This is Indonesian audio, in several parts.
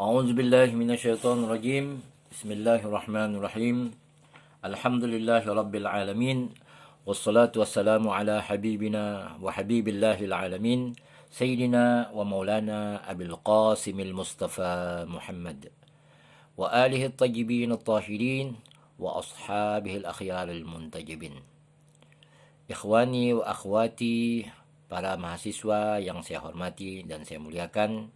A'udzu billahi minasyaitonir rajim. Bismillahirrahmanirrahim. Alhamdulillahi rabbil alamin. Wassalatu wassalamu ala habibina wa habibillahil alamin. Sayyidina wa maulana Abil Qasimil Mustafa Muhammad wa alihi at-tayyibin at-tahirin wa ashabihil akhyaril muntajibin. Ikhwani wa akhwati, para mahasiswa yang saya hormati dan saya muliakan,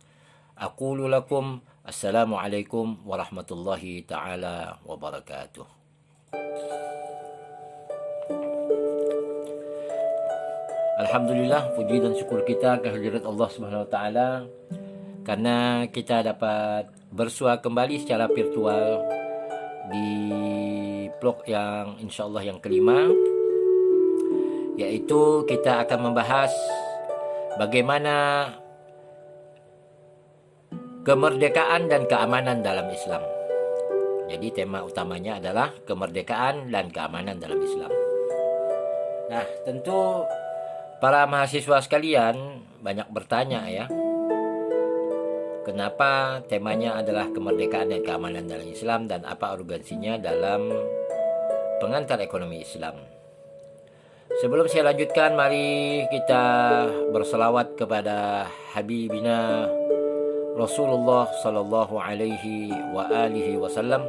aqulu lakum assalamualaikum warahmatullahi ta'ala wabarakatuh. Alhamdulillah, puji dan syukur kita kehadirat Allah Subhanahu wa taala karena kita dapat bersua kembali secara virtual di vlog yang insyaallah yang kelima, yaitu kita akan membahas bagaimana kemerdekaan dan keamanan dalam Islam. Jadi tema utamanya adalah kemerdekaan dan keamanan dalam Islam. Nah, tentu para mahasiswa sekalian banyak bertanya ya, kenapa temanya adalah kemerdekaan dan keamanan dalam Islam dan apa urgensinya dalam pengantar ekonomi Islam. Sebelum saya lanjutkan, mari kita berselawat kepada Habibina Rasulullah sallallahu alaihi wa alihi wasallam.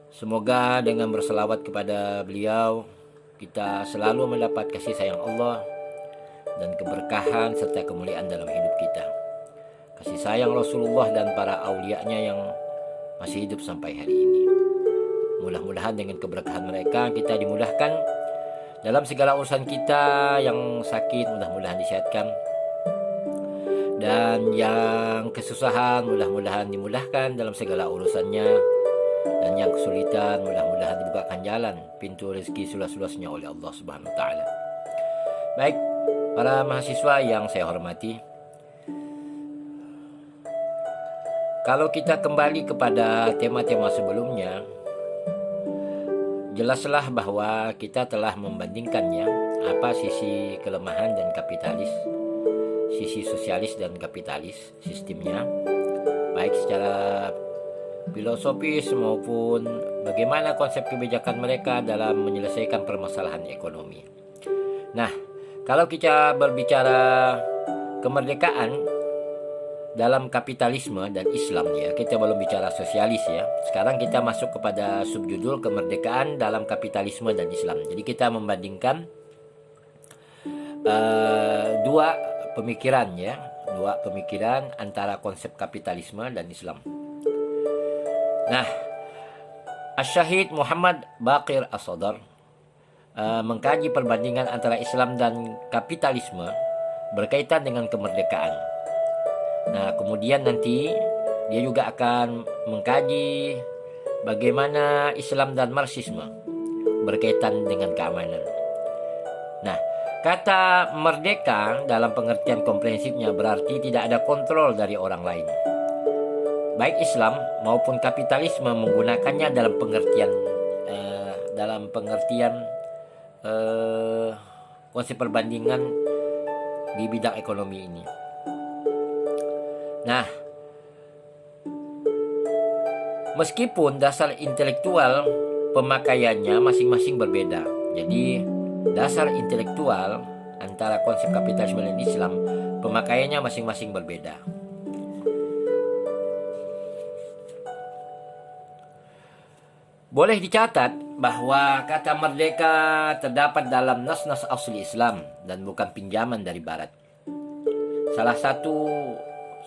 Semoga dengan berselawat kepada beliau kita selalu mendapat kasih sayang Allah dan keberkahan serta kemuliaan dalam hidup kita. Kasih sayang Rasulullah dan para aulianya yang masih hidup sampai hari ini. Mudah-mudahan dengan keberkahan mereka kita dimudahkan dalam segala urusan kita. Yang sakit mudah-mudahan disehatkan, dan yang kesusahan mudah-mudahan dimudahkan dalam segala urusannya, dan yang kesulitan mudah-mudahan dibukakan jalan pintu rezeki seluas-luasnya oleh Allah Subhanahu wa taala. Baik, para mahasiswa yang saya hormati, kalau kita kembali kepada tema-tema sebelumnya, jelaslah bahwa kita telah membandingkannya apa sisi kelemahan dan kapitalis, sisi sosialis dan kapitalis sistemnya, baik secara filosofis maupun bagaimana konsep kebijakan mereka dalam menyelesaikan permasalahan ekonomi. Nah, kalau kita berbicara kemerdekaan dalam kapitalisme dan Islam ya, kita belum bicara sosialis ya. Sekarang kita masuk kepada subjudul kemerdekaan dalam kapitalisme dan Islam. Jadi kita membandingkan dua pemikiran antara konsep kapitalisme dan Islam. Nah, Asy-Syahid Muhammad Baqir As-Sadr mengkaji perbandingan antara Islam dan kapitalisme berkaitan dengan kemerdekaan. Nah, kemudian nanti dia juga akan mengkaji bagaimana Islam dan Marxisme berkaitan dengan keamanan. Nah, kata merdeka dalam pengertian komprehensifnya berarti tidak ada kontrol dari orang lain. Baik Islam maupun kapitalisme menggunakannya dalam pengertian konsep perbandingan di bidang ekonomi ini. Nah, meskipun dasar intelektual pemakaiannya masing-masing berbeda. Jadi dasar intelektual antara konsep kapitalisme dan Islam pemakaiannya masing-masing berbeda. Boleh dicatat bahwa kata merdeka terdapat dalam nas-nas asli Islam dan bukan pinjaman dari Barat. Salah satu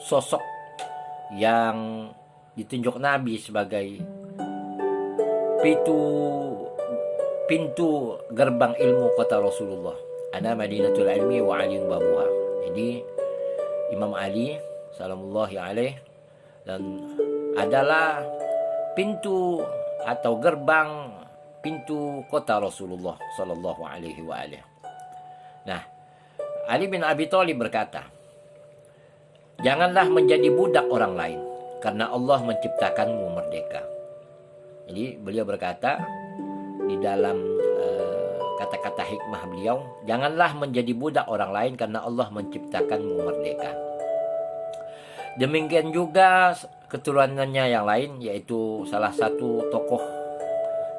sosok yang ditunjuk Nabi sebagai pintu gerbang ilmu kota Rasulullah, ana Madinatul Ilmi wa Aliun babuha. Jadi Imam Ali salamullahi alaih dan adalah pintu atau gerbang pintu kota Rasulullah sallallahu alaihi wa alihi. Nah, Ali bin Abi Thalib berkata, janganlah menjadi budak orang lain karena Allah menciptakanmu merdeka. Jadi beliau berkata di dalam kata-kata hikmah beliau, janganlah menjadi budak orang lain karena Allah menciptakanmu merdeka. Demikian juga keturunannya yang lain, yaitu salah satu tokoh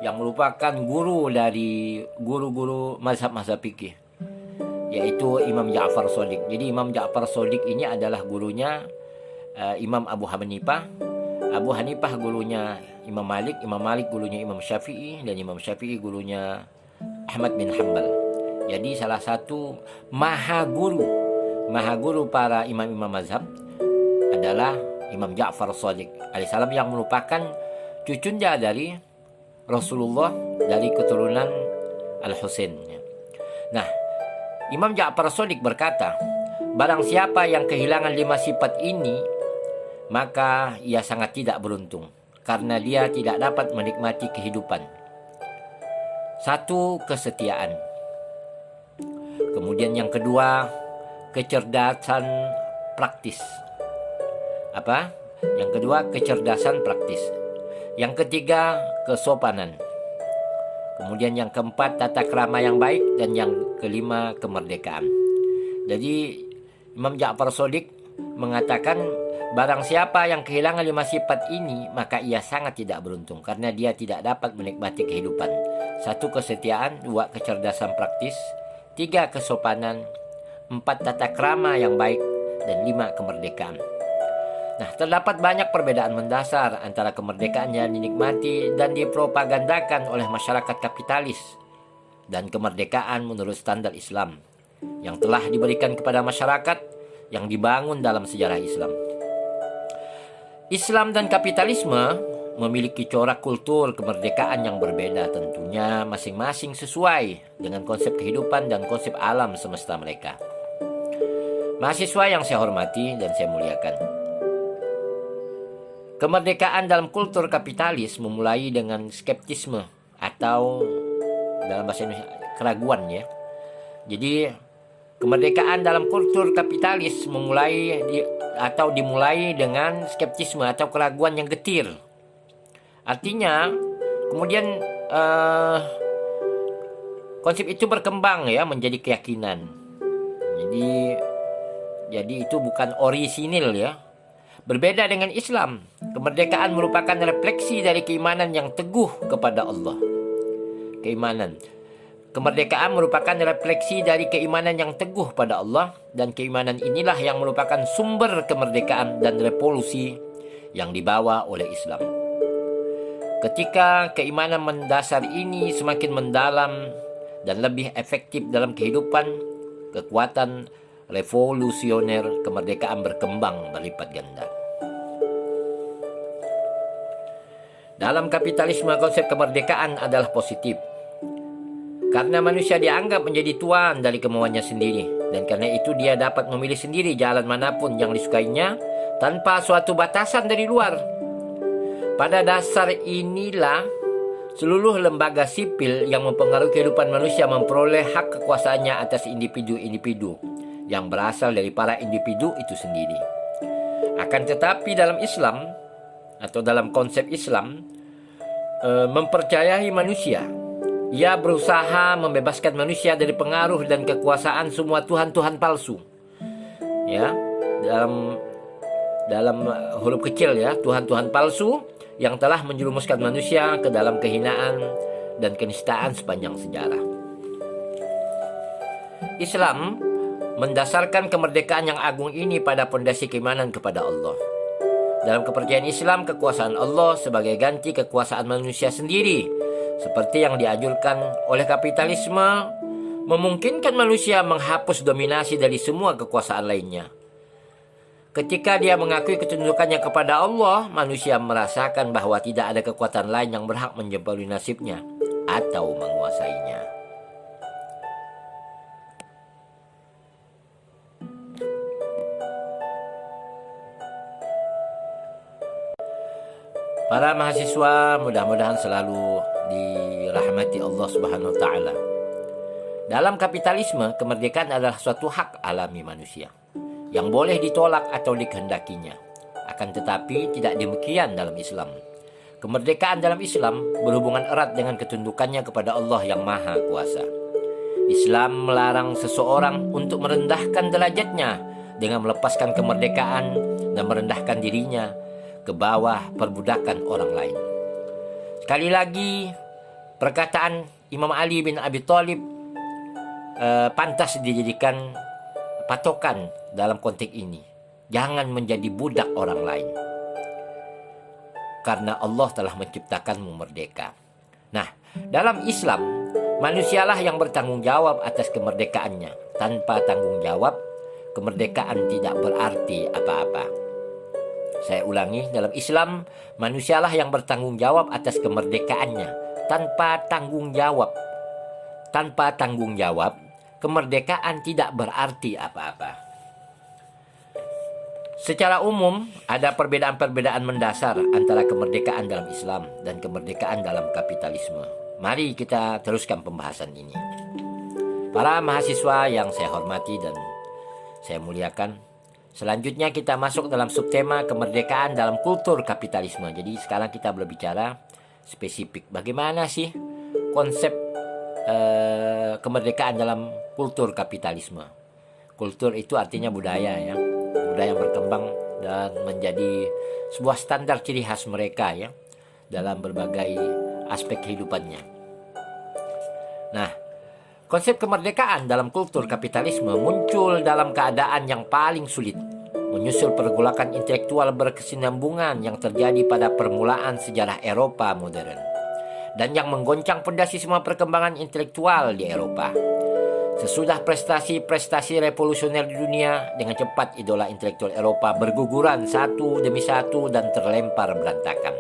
yang merupakan guru dari guru-guru mazhab-mazhab fikih, yaitu Imam Ja'far Shadiq. Jadi Imam Ja'far Shadiq ini adalah gurunya Imam Abu Hanifah. Abu Hanifah gurunya Imam Malik, Imam Malik gurunya Imam Syafi'i, dan Imam Syafi'i gurunya Ahmad bin Hanbal. Jadi salah satu maha guru para imam-imam mazhab adalah Imam Ja'far Shadiq alaihissalam, yang merupakan cucunya dari Rasulullah dari keturunan Al-Husain. Nah, Imam Ja'far Shadiq berkata, barang siapa yang kehilangan 5 sifat ini, maka ia sangat tidak beruntung, karena dia tidak dapat menikmati kehidupan. 1. Kesetiaan. Kemudian yang kedua, kecerdasan praktis. Yang kedua, kecerdasan praktis. Yang ketiga, kesopanan. Kemudian yang keempat, tata krama yang baik. Dan yang kelima, kemerdekaan. Jadi Imam Ja'far Shadiq mengatakan, barang siapa yang kehilangan 5 sifat ini, maka ia sangat tidak beruntung, karena dia tidak dapat menikmati kehidupan. 1. Kesetiaan. 2. Kecerdasan praktis. 3. Kesopanan. 4. Tata krama yang baik. Dan 5. Kemerdekaan. Nah, terdapat banyak perbedaan mendasar antara kemerdekaan yang dinikmati dan dipropagandakan oleh masyarakat kapitalis dan kemerdekaan menurut standar Islam yang telah diberikan kepada masyarakat yang dibangun dalam sejarah Islam. Islam dan kapitalisme memiliki corak kultur kemerdekaan yang berbeda, tentunya masing-masing sesuai dengan konsep kehidupan dan konsep alam semesta mereka. Mahasiswa yang saya hormati dan saya muliakan, kemerdekaan dalam kultur kapitalis memulai dengan skeptisme atau dalam bahasa Indonesia keraguan ya. Jadi kemerdekaan dalam kultur kapitalis dimulai dengan skeptisme atau keraguan yang getir. Artinya kemudian konsep itu berkembang ya menjadi keyakinan. Jadi itu bukan orisinil ya. Berbeda dengan Islam, kemerdekaan merupakan refleksi dari keimanan yang teguh kepada Allah. Kemerdekaan merupakan refleksi dari keimanan yang teguh pada Allah, dan keimanan inilah yang merupakan sumber kemerdekaan dan revolusi yang dibawa oleh Islam. Ketika keimanan mendasar ini semakin mendalam dan lebih efektif dalam kehidupan, kekuatan revolusioner kemerdekaan berkembang berlipat ganda. Dalam kapitalisme, konsep kemerdekaan adalah positif, karena manusia dianggap menjadi tuan dari kemauannya sendiri, dan karena itu dia dapat memilih sendiri jalan manapun yang disukainya tanpa suatu batasan dari luar. Pada dasar inilah seluruh lembaga sipil yang mempengaruhi kehidupan manusia memperoleh hak kekuasaannya atas individu-individu yang berasal dari para individu itu sendiri. Akan tetapi dalam Islam atau dalam konsep Islam mempercayai manusia, ia berusaha membebaskan manusia dari pengaruh dan kekuasaan semua tuhan-tuhan palsu. Ya, dalam huruf kecil ya, tuhan-tuhan palsu yang telah menjerumuskan manusia ke dalam kehinaan dan kenistaan sepanjang sejarah. Islam mendasarkan kemerdekaan yang agung ini pada pondasi keimanan kepada Allah. Dalam kepercayaan Islam, kekuasaan Allah sebagai ganti kekuasaan manusia sendiri, seperti yang dianjurkan oleh kapitalisme, memungkinkan manusia menghapus dominasi dari semua kekuasaan lainnya. Ketika dia mengakui ketundukannya kepada Allah, manusia merasakan bahwa tidak ada kekuatan lain yang berhak menjempoli nasibnya atau menguasainya. Para mahasiswa mudah-mudahan selalu dirahmati Allah Subhanahu wa taala. Dalam kapitalisme, kemerdekaan adalah suatu hak alami manusia yang boleh ditolak atau dikehendakinya. Akan tetapi tidak demikian dalam Islam. Kemerdekaan dalam Islam berhubungan erat dengan ketundukannya kepada Allah yang Maha Kuasa. Islam melarang seseorang untuk merendahkan derajatnya dengan melepaskan kemerdekaan dan merendahkan dirinya ke bawah perbudakan orang lain. Sekali lagi, perkataan Imam Ali bin Abi Thalib pantas dijadikan patokan dalam konteks ini. Jangan menjadi budak orang lain, karena Allah telah menciptakanmu merdeka. Nah, dalam Islam, manusialah yang bertanggung jawab atas kemerdekaannya. Tanpa tanggung jawab, kemerdekaan tidak berarti apa-apa. Saya ulangi, dalam Islam, manusialah yang bertanggung jawab atas kemerdekaannya. Tanpa tanggung jawab, kemerdekaan tidak berarti apa-apa. Secara umum, ada perbedaan-perbedaan mendasar antara kemerdekaan dalam Islam dan kemerdekaan dalam kapitalisme. Mari kita teruskan pembahasan ini. Para mahasiswa yang saya hormati dan saya muliakan, selanjutnya kita masuk dalam subtema kemerdekaan dalam kultur kapitalisme. Jadi sekarang kita berbicara spesifik. Bagaimana sih konsep kemerdekaan dalam kultur kapitalisme? Kultur itu artinya budaya ya. Budaya yang berkembang dan menjadi sebuah standar ciri khas mereka ya dalam berbagai aspek kehidupannya. Nah, konsep kemerdekaan dalam kultur kapitalisme muncul dalam keadaan yang paling sulit, menyusul pergolakan intelektual berkesinambungan yang terjadi pada permulaan sejarah Eropa modern dan yang menggoncang fondasi semua perkembangan intelektual di Eropa. Sesudah prestasi-prestasi revolusioner di dunia, dengan cepat idola intelektual Eropa berguguran satu demi satu dan terlempar berantakan.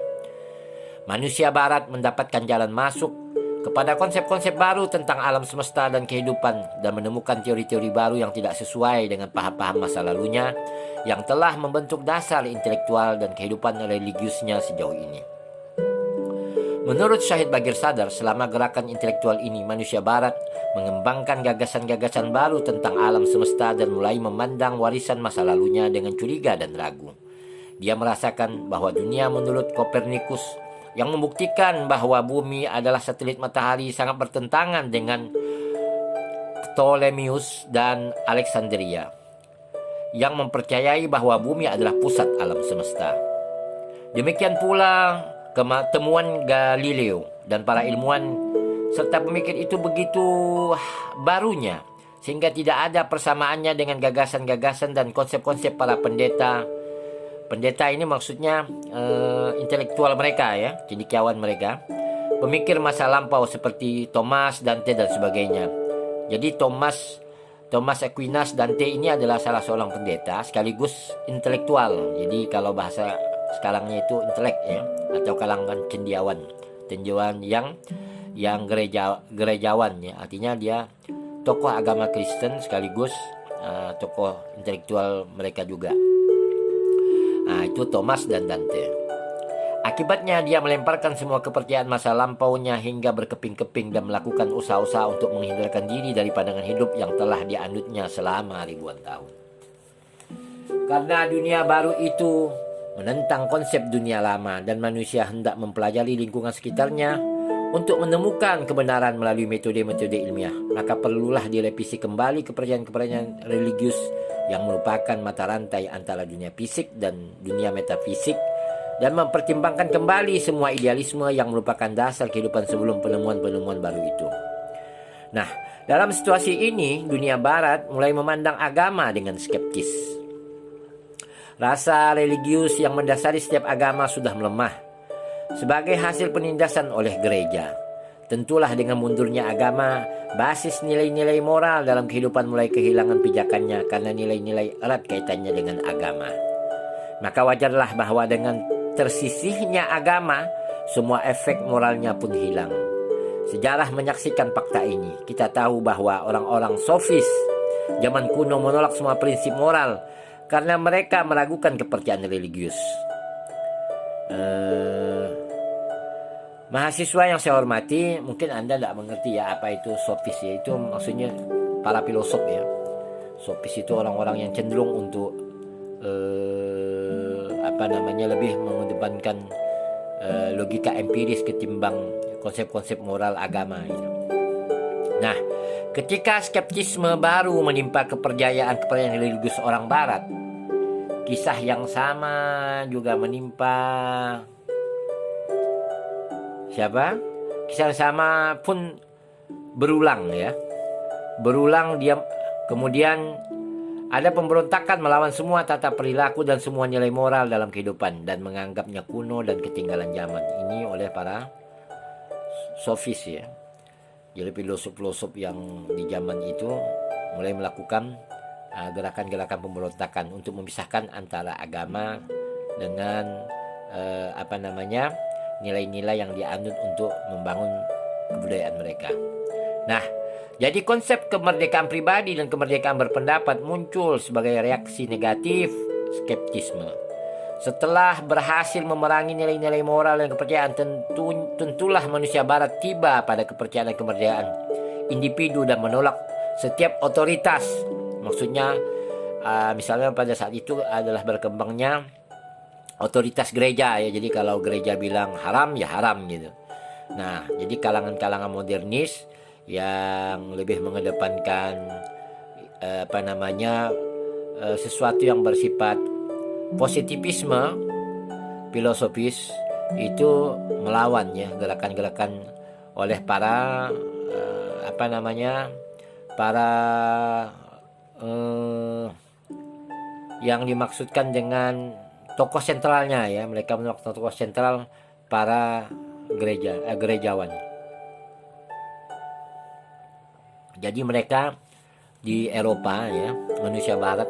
Manusia barat mendapatkan jalan masuk kepada konsep-konsep baru tentang alam semesta dan kehidupan dan menemukan teori-teori baru yang tidak sesuai dengan paham-paham masa lalunya yang telah membentuk dasar intelektual dan kehidupan religiusnya sejauh ini. Menurut Syahid Bagir Sadar, selama gerakan intelektual ini, manusia barat mengembangkan gagasan-gagasan baru tentang alam semesta dan mulai memandang warisan masa lalunya dengan curiga dan ragu. Dia merasakan bahwa dunia menurut Kopernikus yang membuktikan bahwa bumi adalah satelit matahari sangat bertentangan dengan Ptolemeus dan Alexandria yang mempercayai bahwa bumi adalah pusat alam semesta. Demikian pula temuan Galileo dan para ilmuwan serta pemikir itu begitu barunya sehingga tidak ada persamaannya dengan gagasan-gagasan dan konsep-konsep para pendeta. Pendeta ini maksudnya intelektual mereka ya, cendekiawan mereka, pemikir masa lampau seperti Thomas, Dante dan sebagainya. Jadi Thomas Aquinas, Dante ini adalah salah seorang pendeta sekaligus intelektual. Jadi kalau bahasa sekarangnya itu intelek ya, atau kalangan cendekiawan yang gerejawan ya, artinya dia tokoh agama Kristen sekaligus tokoh intelektual mereka juga. Nah, itu Thomas dan Dante. Akibatnya dia melemparkan semua kepercayaan masa lampaunya hingga berkeping-keping dan melakukan usaha-usaha untuk menghindarkan diri dari pandangan hidup yang telah dianutnya selama ribuan tahun. Karena dunia baru itu menentang konsep dunia lama dan manusia hendak mempelajari lingkungan sekitarnya untuk menemukan kebenaran melalui metode-metode ilmiah, maka perlulah direvisi kembali kepercayaan-kepercayaan religius yang merupakan mata rantai antara dunia fisik dan dunia metafisik dan mempertimbangkan kembali semua idealisme yang merupakan dasar kehidupan sebelum penemuan-penemuan baru itu. Nah, dalam situasi ini dunia barat mulai memandang agama dengan skeptis. Rasa religius yang mendasari setiap agama sudah melemah sebagai hasil penindasan oleh gereja. Tentulah dengan mundurnya agama, basis nilai-nilai moral dalam kehidupan mulai kehilangan pijakannya karena nilai-nilai erat kaitannya dengan agama. Maka wajarlah bahwa dengan tersisihnya agama, semua efek moralnya pun hilang. Sejarah menyaksikan fakta ini. Kita tahu bahwa orang-orang sofis zaman kuno menolak semua prinsip moral karena mereka meragukan kepercayaan religius. Mahasiswa yang saya hormati, mungkin Anda tidak mengerti ya apa itu sofis ya. Itu maksudnya para filosof ya. Sofis itu orang-orang yang cenderung untuk lebih mengedepankan logika empiris ketimbang konsep-konsep moral agama gitu. Nah, Ketika skeptisme baru menimpa kepercayaan religius orang Barat, kisah yang sama juga menimpa siapa? Kisah yang sama pun berulang ya. Berulang dia kemudian ada pemberontakan melawan semua tata perilaku dan semua nilai moral dalam kehidupan dan menganggapnya kuno dan ketinggalan zaman. Ini oleh para sofis ya. Jadi filosof-filosof yang di zaman itu mulai melakukan gerakan-gerakan pemberontakan untuk memisahkan antara agama dengan nilai-nilai yang dianut untuk membangun kebudayaan mereka. Nah, jadi konsep kemerdekaan pribadi dan kemerdekaan berpendapat muncul sebagai reaksi negatif skeptisme. Setelah berhasil memerangi nilai-nilai moral dan kepercayaan, tentulah manusia Barat tiba pada kepercayaan dan kemerdekaan individu dan menolak setiap otoritas. Maksudnya, misalnya pada saat itu adalah berkembangnya otoritas gereja ya. Jadi kalau gereja bilang haram ya haram gitu. Nah, jadi kalangan-kalangan modernis yang lebih mengedepankan sesuatu yang bersifat positivisme filosofis itu melawan ya gerakan-gerakan oleh para yang dimaksudkan dengan tokoh sentralnya ya, mereka menolak tokoh sentral para gerejawan. Jadi mereka di Eropa ya, manusia Barat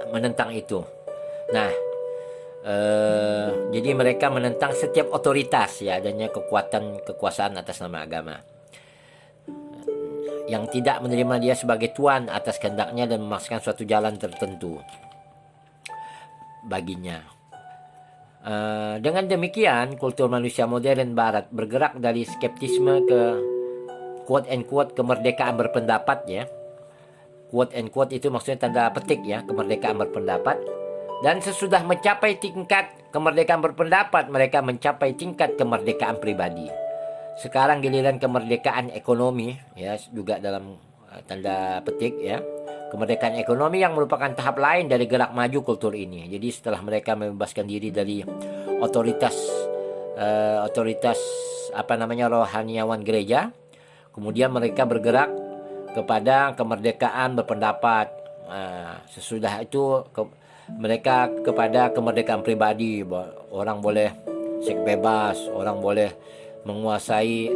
menentang itu. Nah, jadi mereka menentang setiap otoritas ya, adanya kekuasaan atas nama agama yang tidak menerima dia sebagai tuan atas kehendaknya dan memaksakan suatu jalan tertentu baginya. Dengan demikian, kultur manusia modern Barat bergerak dari skeptisme ke quote and quote kemerdekaan berpendapat ya. Quote and quote itu maksudnya tanda petik ya, kemerdekaan berpendapat. Dan sesudah mencapai tingkat kemerdekaan berpendapat, mereka mencapai tingkat kemerdekaan pribadi. Sekarang giliran kemerdekaan ekonomi ya, juga dalam tanda petik ya. Kemerdekaan ekonomi yang merupakan tahap lain dari gerak maju kultur ini. Jadi setelah mereka membebaskan diri dari otoritas rohaniawan gereja, kemudian mereka bergerak kepada kemerdekaan berpendapat. Sesudah itu mereka kepada kemerdekaan pribadi. Orang boleh seks bebas, orang boleh menguasai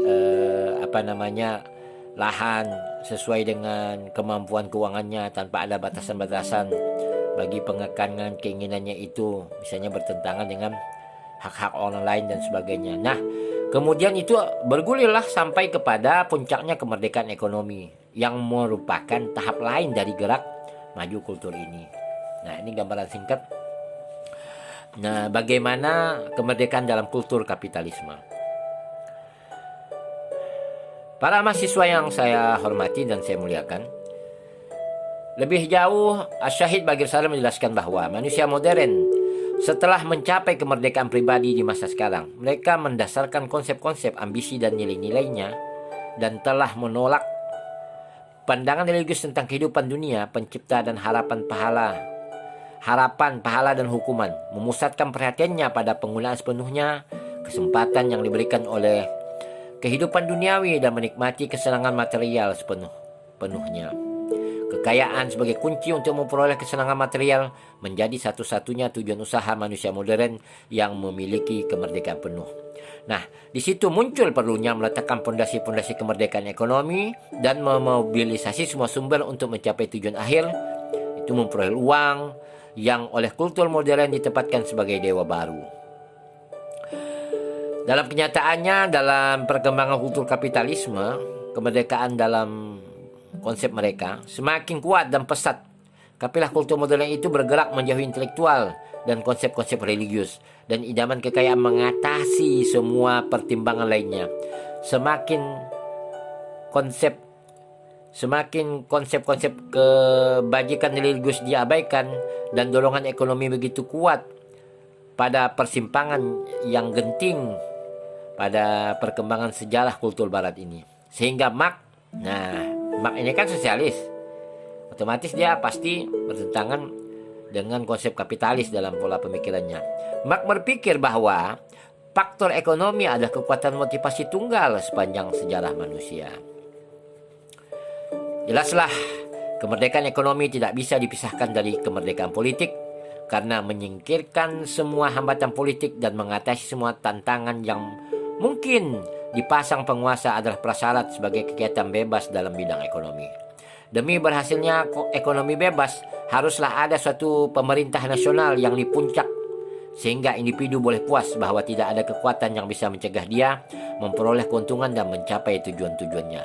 lahan sesuai dengan kemampuan keuangannya tanpa ada batasan-batasan bagi pengekangan keinginannya itu, misalnya bertentangan dengan hak-hak orang lain dan sebagainya. Nah, kemudian itu bergulirlah sampai kepada puncaknya kemerdekaan ekonomi yang merupakan tahap lain dari gerak maju kultur ini. Nah, ini gambaran singkat. Nah, bagaimana kemerdekaan dalam kultur kapitalisme. Para mahasiswa yang saya hormati dan saya muliakan, lebih jauh Asy-Syaikh Baqir Salim menjelaskan bahwa manusia modern setelah mencapai kemerdekaan pribadi di masa sekarang, mereka mendasarkan konsep-konsep ambisi dan nilai-nilainya dan telah menolak pandangan religius tentang kehidupan dunia, pencipta dan harapan pahala dan hukuman, memusatkan perhatiannya pada penggunaan sepenuhnya kesempatan yang diberikan oleh kehidupan duniawi dan menikmati kesenangan material sepenuhnya. Kekayaan sebagai kunci untuk memperoleh kesenangan material menjadi satu-satunya tujuan usaha manusia modern yang memiliki kemerdekaan penuh. Nah, di situ muncul perlunya meletakkan pondasi-pondasi kemerdekaan ekonomi dan memobilisasi semua sumber untuk mencapai tujuan akhir, itu memperoleh uang yang oleh kultur modern ditempatkan sebagai dewa baru. Dalam kenyataannya, dalam perkembangan kultur kapitalisme, kemerdekaan dalam konsep mereka semakin kuat dan pesat. Kapilah kultur modern itu bergerak menjauhi intelektual dan konsep-konsep religius, dan idaman kekayaan mengatasi semua pertimbangan lainnya. Semakin konsep-konsep kebajikan religius diabaikan dan dorongan ekonomi begitu kuat pada persimpangan yang genting pada perkembangan sejarah kultur Barat ini, sehingga Marx Nah, Marx ini kan sosialis, otomatis dia pasti bertentangan dengan konsep kapitalis dalam pola pemikirannya. Marx berpikir bahwa faktor ekonomi adalah kekuatan motivasi tunggal sepanjang sejarah manusia. Jelaslah, kemerdekaan ekonomi tidak bisa dipisahkan dari kemerdekaan politik karena menyingkirkan semua hambatan politik dan mengatasi semua tantangan yang mungkin dipasang penguasa adalah prasyarat sebagai kegiatan bebas dalam bidang ekonomi. Demi berhasilnya ekonomi bebas, haruslah ada suatu pemerintah nasional yang di puncak sehingga individu boleh puas bahwa tidak ada kekuatan yang bisa mencegah dia memperoleh keuntungan dan mencapai tujuan-tujuannya.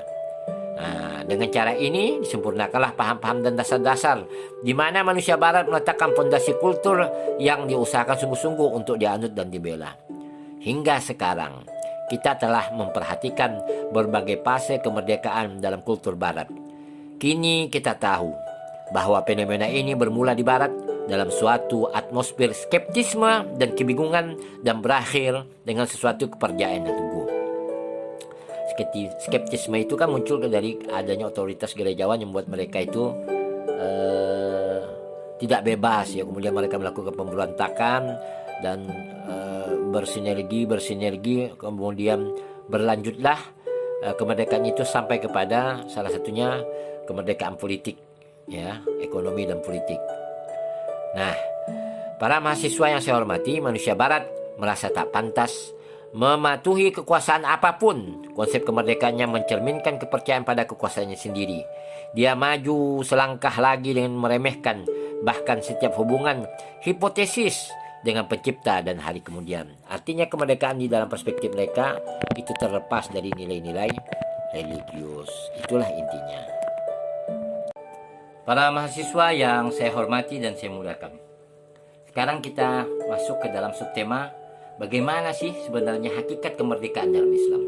Nah, dengan cara ini disempurnakanlah paham-paham dan dasar-dasar di mana manusia barat meletakkan fondasi kultur yang diusahakan sungguh-sungguh untuk dianut dan dibela. Hingga sekarang, kita telah memperhatikan berbagai fase kemerdekaan dalam kultur barat. Kini kita tahu bahwa fenomena ini bermula di barat dalam suatu atmosfer skeptisme dan kebingungan dan berakhir dengan sesuatu kepercayaan yang teguh. Skeptisme itu kan muncul dari adanya otoritas gerejawan yang membuat mereka itu tidak bebas ya, kemudian mereka melakukan pemberontakan dan bersinergi, kemudian berlanjutlah kemerdekaan itu sampai kepada salah satunya kemerdekaan politik ya, ekonomi dan politik. Nah, para mahasiswa yang saya hormati, manusia barat merasa tak pantas mematuhi kekuasaan apapun. Konsep kemerdekaannya mencerminkan kepercayaan pada kekuasaannya sendiri. Dia maju selangkah lagi dengan meremehkan bahkan setiap hubungan hipotesis dengan pencipta dan hari kemudian. Artinya kemerdekaan di dalam perspektif mereka itu terlepas dari nilai-nilai religius. Itulah intinya. Para mahasiswa yang saya hormati dan saya muliakan, sekarang kita masuk ke dalam subtema, bagaimana sih sebenarnya hakikat kemerdekaan dalam Islam?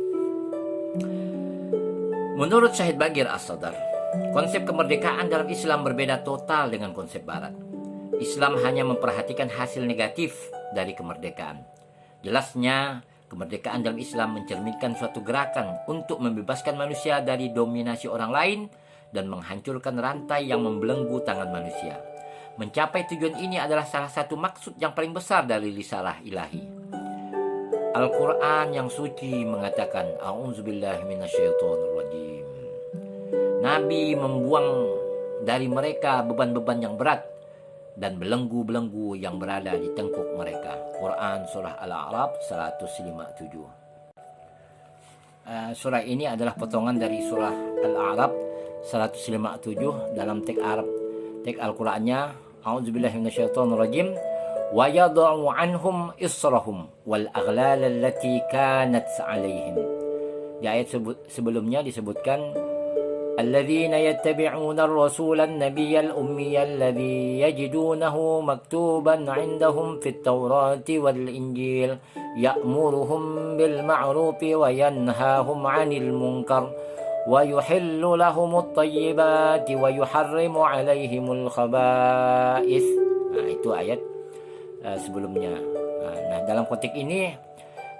Menurut Syahid Baqir As-Sadr, konsep kemerdekaan dalam Islam berbeda total dengan konsep Barat. Islam hanya memperhatikan hasil negatif dari kemerdekaan. Jelasnya, kemerdekaan dalam Islam mencerminkan suatu gerakan untuk membebaskan manusia dari dominasi orang lain dan menghancurkan rantai yang membelenggu tangan manusia. Mencapai tujuan ini adalah salah satu maksud yang paling besar dari risalah ilahi. Al-Quran yang suci mengatakan, A'udzubillahi minasyaitonirrajim. Nabi membuang dari mereka beban-beban yang berat dan belenggu-belenggu yang berada di tengkuk mereka. Quran Surah Al-A'raf 157. Surah ini adalah potongan dari Surah Al-A'raf 157 dalam teks Arab. Teks Al-Qurannya, A'udzubillahi minasyaitonirrajim. Wa yad'u anhum israhum wal aghlal allati kanat 'alaihim. Di ayat sebelumnya disebutkan alladzina yattabi'una ar-rasula an-nabiyyal ummiyal ladzi yajidunahu maktuban 'indahum fit tawrati wal injil ya'muruhum bil ma'rufi wa yanhahum 'anil munkar wa yuhillu lahumut thayyibati wa yuharrimu 'alaihimul khaba'ith. Nah, itu ayat sebelumnya. Nah, dalam konteks ini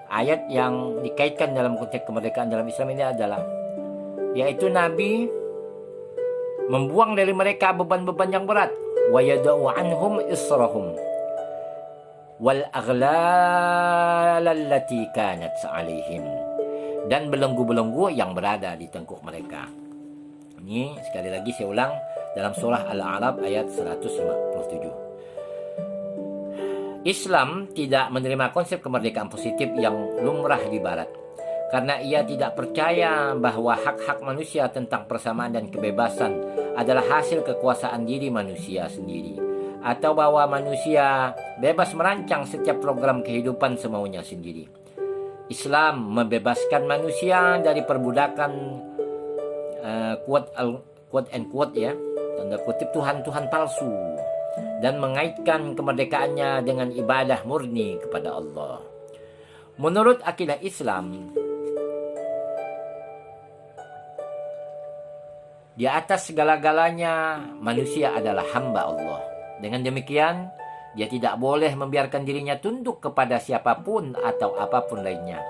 ayat yang dikaitkan dalam konteks kemerdekaan dalam Islam ini adalah yaitu Nabi membuang dari mereka beban-beban yang berat, wa yad'u anhum israhum wal aghlal allati kanat 'alaihim, dan belenggu-belenggu yang berada di tengkuk mereka. Ini sekali lagi saya ulang dalam surah Al-A'raf ayat 157. Islam tidak menerima konsep kemerdekaan positif yang lumrah di Barat karena ia tidak percaya bahwa hak-hak manusia tentang persamaan dan kebebasan adalah hasil kekuasaan diri manusia sendiri, atau bahwa manusia bebas merancang setiap program kehidupan semaunya sendiri. Islam membebaskan manusia dari perbudakan quote and quote ya, tanda kutip, Tuhan-Tuhan palsu, dan mengaitkan kemerdekaannya dengan ibadah murni kepada Allah. Menurut akidah Islam, di atas segala-galanya manusia adalah hamba Allah. Dengan demikian, dia tidak boleh membiarkan dirinya tunduk kepada siapapun atau apapun lainnya.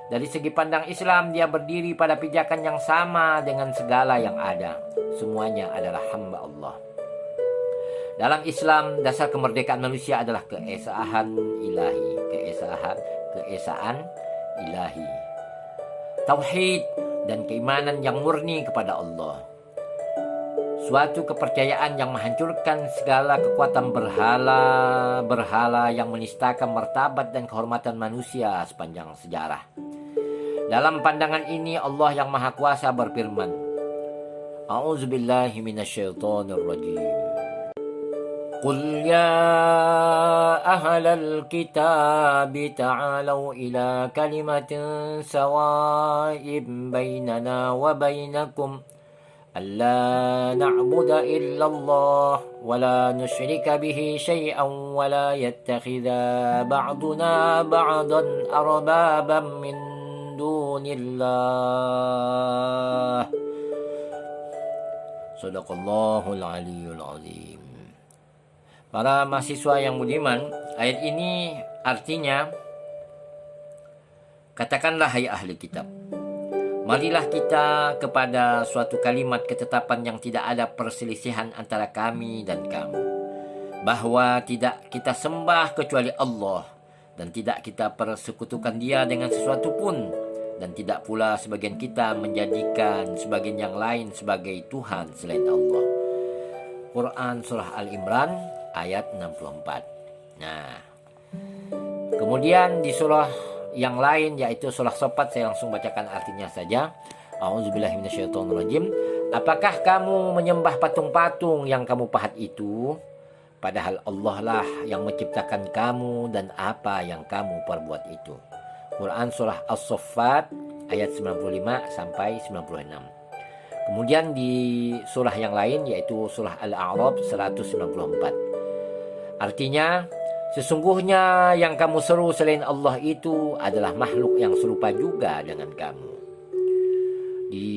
Dari segi pandang Islam, dia berdiri pada pijakan yang sama dengan segala yang ada. Semuanya adalah hamba Allah. Dalam Islam, dasar kemerdekaan manusia adalah keesaan ilahi. Keesaan ilahi. Tauhid dan keimanan yang murni kepada Allah. Suatu kepercayaan yang menghancurkan segala kekuatan berhala yang menistakan martabat dan kehormatan manusia sepanjang sejarah. Dalam pandangan ini Allah yang Maha Kuasa berfirman, A'udzubillahi minasyaitonir rajim. Qul ya ahlal kitab ta'alu ila kalimatin sawa'in bainana wa bainakum alla na'budu illallah wa la nusyrika bihi syai'an wa la yattakhidha ba'duna ba'dan arbaban min dunillah. Shadaqallahul aliyyul azim. Para mahasiswa yang budiman, ayat ini artinya, katakanlah hai ahli kitab, marilah kita kepada suatu kalimat ketetapan yang tidak ada perselisihan antara kami dan kamu, bahwa tidak kita sembah kecuali Allah, dan tidak kita persekutukan dia dengan sesuatu pun, dan tidak pula sebagian kita menjadikan sebagian yang lain sebagai Tuhan selain Allah. Quran Surah Al-Imran ayat 64. Nah, kemudian di surah yang lain yaitu surah Saffat, saya langsung bacakan artinya saja. A'udzubillahi minasyaitonirrajim. Apakah kamu menyembah patung-patung yang kamu pahat itu? Padahal Allah lah yang menciptakan kamu dan apa yang kamu perbuat itu. Quran surah As-Saffat ayat 95 sampai 96. Kemudian di surah yang lain yaitu surah Al-A'raf 194. Artinya, sesungguhnya yang kamu seru selain Allah itu adalah makhluk yang serupa juga dengan kamu. Di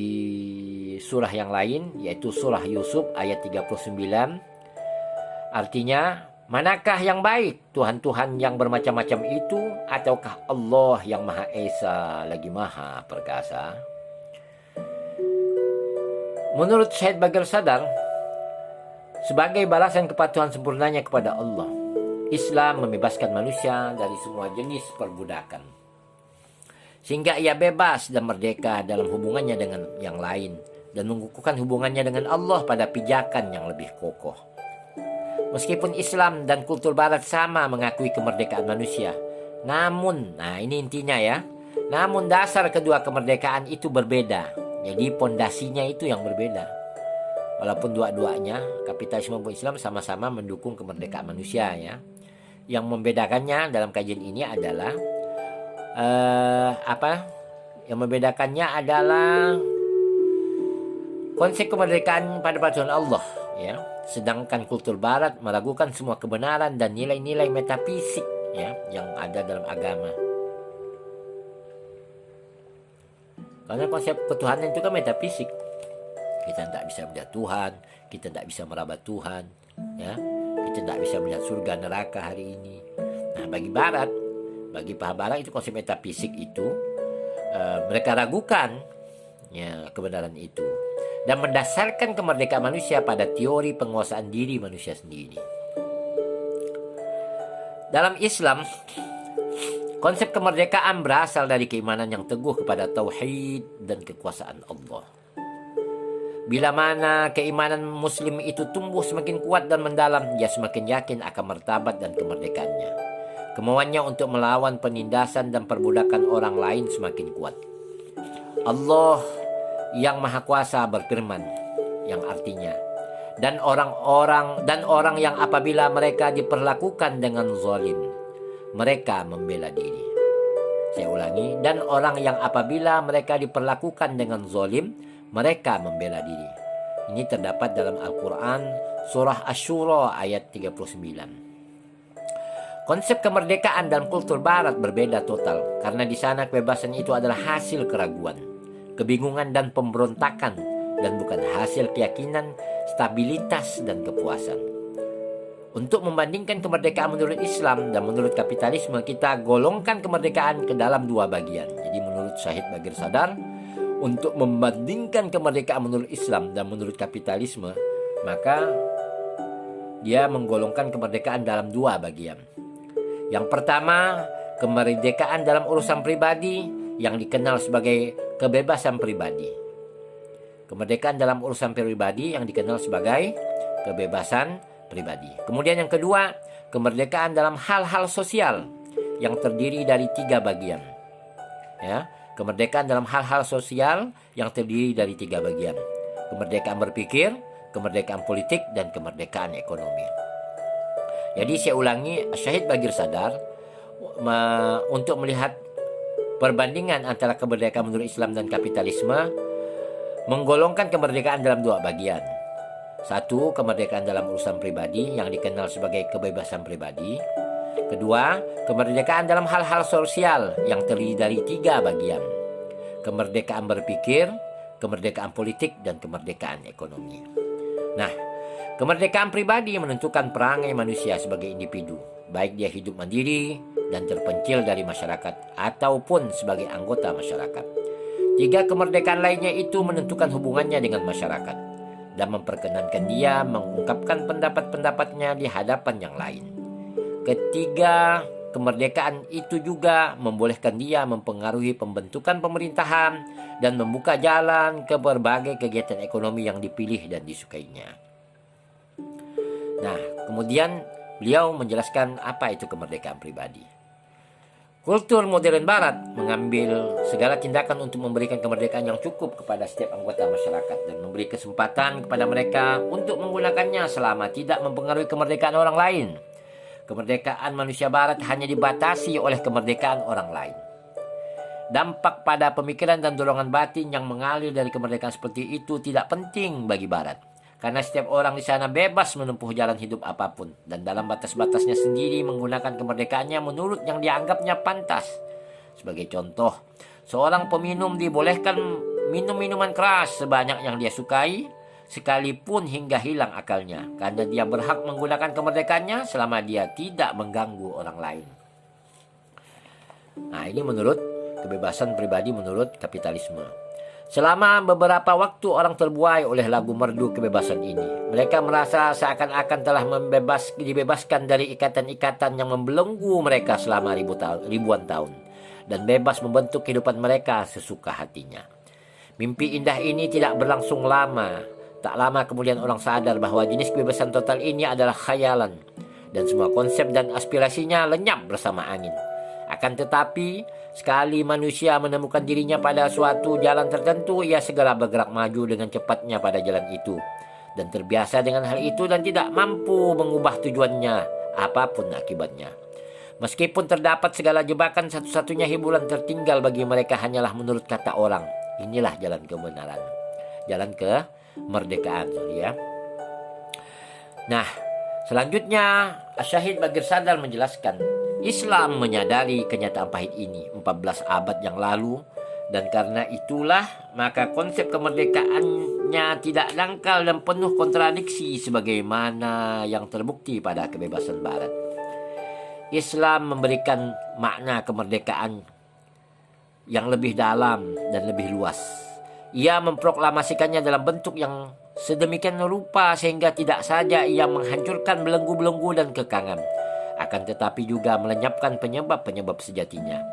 surah yang lain yaitu surah Yusuf ayat 39. Artinya, manakah yang baik, Tuhan-Tuhan yang bermacam-macam itu ataukah Allah yang Maha Esa lagi Maha Perkasa? Menurut Syed Bagir Sadar, sebagai balasan kepatuhan sempurnanya kepada Allah, Islam membebaskan manusia dari semua jenis perbudakan, sehingga ia bebas dan merdeka dalam hubungannya dengan yang lain, dan mengukuhkan hubungannya dengan Allah pada pijakan yang lebih kokoh. Meskipun Islam dan kultur Barat sama mengakui kemerdekaan manusia, namun, nah ini intinya ya, namun dasar kedua kemerdekaan itu berbeda. Jadi pondasinya itu yang berbeda. Walaupun dua-duanya, kapitalisme maupun Islam sama-sama mendukung kemerdekaan manusia ya. Yang membedakannya dalam kajian ini adalah Yang membedakannya adalah konsep kemerdekaan pada peraturan Allah ya. Sedangkan kultur Barat meragukan semua kebenaran dan nilai-nilai metafisik ya yang ada dalam agama. Karena konsep ketuhanan itu kan metafisik. Kita tidak bisa melihat Tuhan, kita tidak bisa meraba Tuhan, ya. Kita tidak bisa melihat surga neraka hari ini. Nah, bagi Barat, bagi paham Barat itu konsep metafisik itu mereka ragukan ya kebenaran itu dan mendasarkan kemerdekaan manusia pada teori penguasaan diri manusia sendiri. Dalam Islam, konsep kemerdekaan berasal dari keimanan yang teguh kepada tauhid dan kekuasaan Allah. Bila mana keimanan muslim itu tumbuh semakin kuat dan mendalam, dia semakin yakin akan martabat dan kemerdekaannya. Kemauannya untuk melawan penindasan dan perbudakan orang lain semakin kuat. Allah yang Maha Kuasa berfirman, yang artinya, dan orang yang apabila mereka diperlakukan dengan zalim, mereka membela diri. Saya ulangi, dan orang yang apabila mereka diperlakukan dengan zalim, mereka membela diri. Ini terdapat dalam Al-Quran surah Asy-Syura ayat 39. Konsep kemerdekaan dan kultur Barat berbeda total karena di sana kebebasan itu adalah hasil keraguan, kebingungan dan pemberontakan dan bukan hasil keyakinan, stabilitas dan kepuasan. Untuk membandingkan kemerdekaan menurut Islam dan menurut kapitalisme, kita golongkan kemerdekaan ke dalam dua bagian. Jadi menurut Syahid Bagir Sadar, untuk membandingkan kemerdekaan menurut Islam dan menurut kapitalisme, maka dia menggolongkan kemerdekaan dalam dua bagian. Yang pertama, kemerdekaan dalam urusan pribadi yang dikenal sebagai kebebasan pribadi. Kemerdekaan dalam urusan pribadi yang dikenal sebagai kebebasan pribadi. Kemudian yang kedua, kemerdekaan dalam hal-hal sosial yang terdiri dari tiga bagian. Ya, kemerdekaan dalam hal-hal sosial yang terdiri dari tiga bagian. Kemerdekaan berpikir, kemerdekaan politik, dan kemerdekaan ekonomi. Jadi saya ulangi, Syahid Bagir Sadar untuk melihat perbandingan antara kemerdekaan menurut Islam dan kapitalisme, menggolongkan kemerdekaan dalam dua bagian. Satu, kemerdekaan dalam urusan pribadi yang dikenal sebagai kebebasan pribadi. Kedua, kemerdekaan dalam hal-hal sosial yang terdiri dari tiga bagian. Kemerdekaan berpikir, kemerdekaan politik, dan kemerdekaan ekonomi. Nah, kemerdekaan pribadi menentukan perangai manusia sebagai individu, baik dia hidup mandiri dan terpencil dari masyarakat ataupun sebagai anggota masyarakat. Tiga kemerdekaan lainnya itu menentukan hubungannya dengan masyarakat dan memperkenankan dia mengungkapkan pendapat-pendapatnya di hadapan yang lain. Ketiga, kemerdekaan itu juga membolehkan dia mempengaruhi pembentukan pemerintahan dan membuka jalan ke berbagai kegiatan ekonomi yang dipilih dan disukainya. Nah, kemudian beliau menjelaskan apa itu kemerdekaan pribadi. Kultur modern Barat mengambil segala tindakan untuk memberikan kemerdekaan yang cukup kepada setiap anggota masyarakat dan memberi kesempatan kepada mereka untuk menggunakannya selama tidak mempengaruhi kemerdekaan orang lain. Kemerdekaan manusia Barat hanya dibatasi oleh kemerdekaan orang lain. Dampak pada pemikiran dan dorongan batin yang mengalir dari kemerdekaan seperti itu tidak penting bagi Barat. Karena setiap orang di sana bebas menempuh jalan hidup apapun dan dalam batas-batasnya sendiri menggunakan kemerdekaannya menurut yang dianggapnya pantas. Sebagai contoh, seorang peminum dibolehkan minum minuman keras sebanyak yang dia sukai, sekalipun hingga hilang akalnya, karena dia berhak menggunakan kemerdekaannya selama dia tidak mengganggu orang lain. Nah, ini menurut kebebasan pribadi menurut kapitalisme. Selama beberapa waktu orang terbuai oleh lagu merdu kebebasan ini. Mereka merasa seakan-akan telah dibebaskan dari ikatan-ikatan yang membelenggu mereka selama ribuan tahun. Dan bebas membentuk kehidupan mereka sesuka hatinya. Mimpi indah ini tidak berlangsung lama. Tak lama kemudian orang sadar bahwa jenis kebebasan total ini adalah khayalan. Dan semua konsep dan aspirasinya lenyap bersama angin. Akan tetapi, sekali manusia menemukan dirinya pada suatu jalan tertentu, ia segera bergerak maju dengan cepatnya pada jalan itu. Dan terbiasa dengan hal itu dan tidak mampu mengubah tujuannya, apapun akibatnya. Meskipun terdapat segala jebakan, satu-satunya hiburan tertinggal bagi mereka hanyalah menurut kata orang. Inilah jalan kebenaran. Jalan kemerdekaan. Ya. Nah, selanjutnya Syahid Bagir Sadar menjelaskan Islam menyadari kenyataan pahit ini 14 abad yang lalu, dan karena itulah maka konsep kemerdekaannya tidak dangkal dan penuh kontradiksi sebagaimana yang terbukti pada kebebasan Barat. Islam memberikan makna kemerdekaan yang lebih dalam dan lebih luas. Ia memproklamasikannya dalam bentuk yang sedemikian rupa sehingga tidak saja ia menghancurkan belenggu-belenggu dan kekangan, akan tetapi juga melenyapkan penyebab-penyebab sejatinya.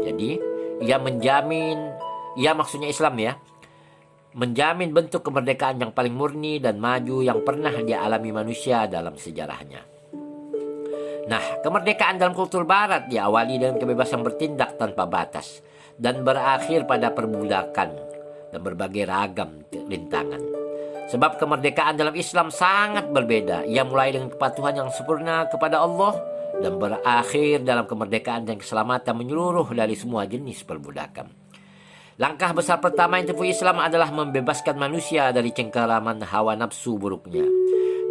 Jadi, maksudnya Islam ya, menjamin bentuk kemerdekaan yang paling murni dan maju yang pernah dialami manusia dalam sejarahnya. Nah, kemerdekaan dalam kultur Barat diawali dengan kebebasan bertindak tanpa batas dan berakhir pada perbudakan dan berbagai ragam rintangan. Sebab kemerdekaan dalam Islam sangat berbeda. Ia mulai dengan kepatuhan yang sempurna kepada Allah dan berakhir dalam kemerdekaan dan keselamatan menyeluruh dari semua jenis perbudakan. Langkah besar pertama yang ditempuh Islam adalah membebaskan manusia dari cengkeraman hawa nafsu buruknya.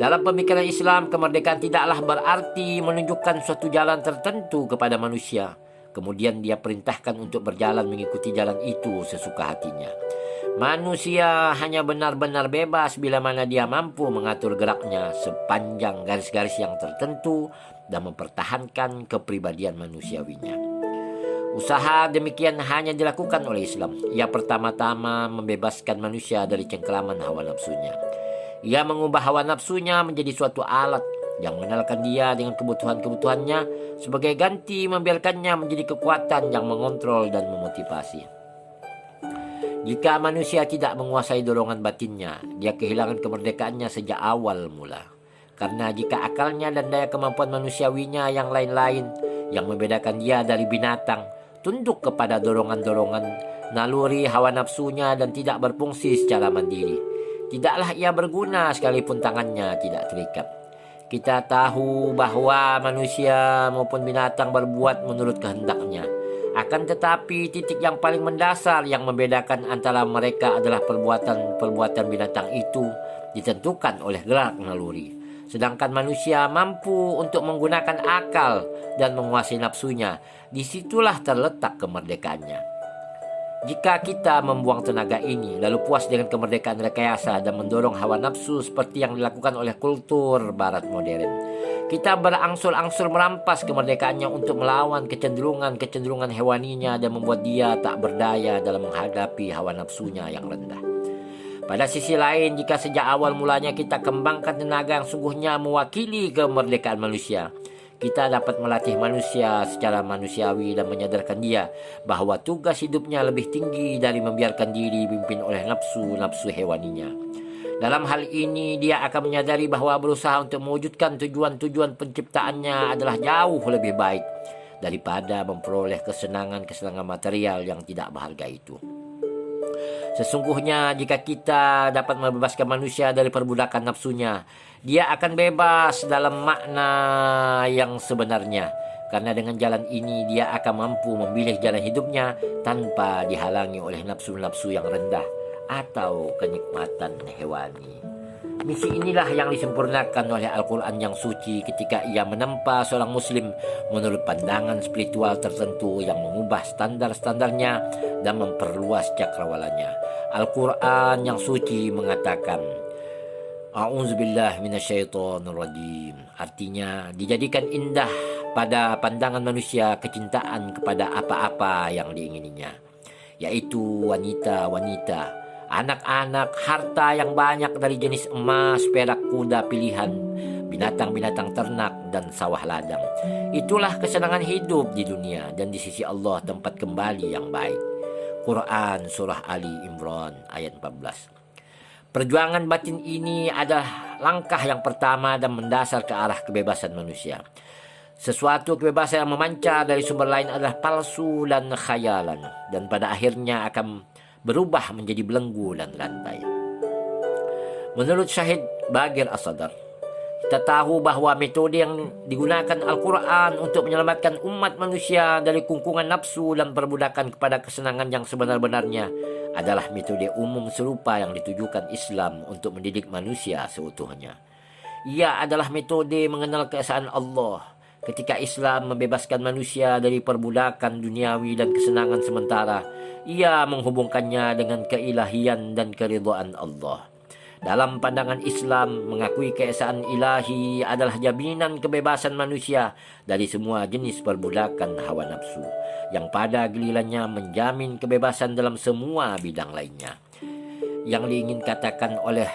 Dalam pemikiran Islam, kemerdekaan tidaklah berarti menunjukkan suatu jalan tertentu kepada manusia, kemudian dia perintahkan untuk berjalan mengikuti jalan itu sesuka hatinya. Manusia hanya benar-benar bebas bila mana dia mampu mengatur geraknya sepanjang garis-garis yang tertentu dan mempertahankan kepribadian manusiawinya. Usaha demikian hanya dilakukan oleh Islam. Ia pertama-tama membebaskan manusia dari cengkeraman hawa nafsunya. Ia mengubah hawa nafsunya menjadi suatu alat yang mengenalkan dia dengan kebutuhan-kebutuhannya, sebagai ganti membiarkannya menjadi kekuatan yang mengontrol dan memotivasi. Jika manusia tidak menguasai dorongan batinnya, dia kehilangan kemerdekaannya sejak awal mula. Karena jika akalnya dan daya kemampuan manusiawinya yang lain-lain yang membedakan dia dari binatang tunduk kepada dorongan-dorongan naluri hawa nafsunya dan tidak berfungsi secara mandiri, tidaklah ia berguna sekalipun tangannya tidak terikat. Kita tahu bahwa manusia maupun binatang berbuat menurut kehendaknya. Akan tetapi titik yang paling mendasar yang membedakan antara mereka adalah perbuatan binatang itu ditentukan oleh gerak naluri. Sedangkan manusia mampu untuk menggunakan akal dan menguasai nafsunya. Disitulah terletak kemerdekaannya. Jika kita membuang tenaga ini lalu puas dengan kemerdekaan rekayasa dan mendorong hawa nafsu seperti yang dilakukan oleh kultur barat modern, kita berangsur-angsur merampas kemerdekaannya untuk melawan kecenderungan hewaninya dan membuat dia tak berdaya dalam menghadapi hawa nafsunya yang rendah. Pada sisi lain, jika sejak awal mulanya kita kembangkan tenaga yang sungguhnya mewakili kemerdekaan manusia, kita dapat melatih manusia secara manusiawi dan menyadarkan dia bahwa tugas hidupnya lebih tinggi dari membiarkan diri dipimpin oleh nafsu hewaninya. Dalam hal ini, dia akan menyadari bahwa berusaha untuk mewujudkan tujuan-tujuan penciptaannya adalah jauh lebih baik daripada memperoleh kesenangan material yang tidak berharga itu. Sesungguhnya jika kita dapat membebaskan manusia dari perbudakan nafsunya, dia akan bebas dalam makna yang sebenarnya. Karena dengan jalan ini dia akan mampu memilih jalan hidupnya tanpa dihalangi oleh nafsu-nafsu yang rendah atau kenikmatan hewani. Misi inilah yang disempurnakan oleh Al-Quran yang suci ketika ia menempa seorang muslim menurut pandangan spiritual tertentu yang mengubah standar-standarnya dan memperluas cakrawalanya. Al-Quran yang suci mengatakan, A'udzubillah minasyaitonirrajim. Artinya, dijadikan indah pada pandangan manusia kecintaan kepada apa-apa yang diingininya, yaitu wanita-wanita, anak-anak, harta yang banyak dari jenis emas, perak, kuda pilihan, binatang-binatang ternak, dan sawah ladang. Itulah kesenangan hidup di dunia dan di sisi Allah tempat kembali yang baik. Quran Surah Ali Imran ayat 14. Perjuangan batin ini adalah langkah yang pertama dan mendasar ke arah kebebasan manusia. Sesuatu kebebasan yang memancar dari sumber lain adalah palsu dan khayalan, dan pada akhirnya akan berubah menjadi belenggu dan rantai. Menurut Syahid Bagir As-Sadar, kita tahu bahwa metode yang digunakan Al-Quran untuk menyelamatkan umat manusia dari kungkungan nafsu dan perbudakan kepada kesenangan yang sebenar-benarnya adalah metode umum serupa yang ditujukan Islam untuk mendidik manusia seutuhnya. Ia adalah metode mengenal keesaan Allah. Ketika Islam membebaskan manusia dari perbudakan duniawi dan kesenangan sementara, ia menghubungkannya dengan keilahian dan keridhaan Allah. Dalam pandangan Islam, mengakui keesaan ilahi adalah jaminan kebebasan manusia dari semua jenis perbudakan hawa nafsu, yang pada gilirannya menjamin kebebasan dalam semua bidang lainnya. Yang diingin katakan oleh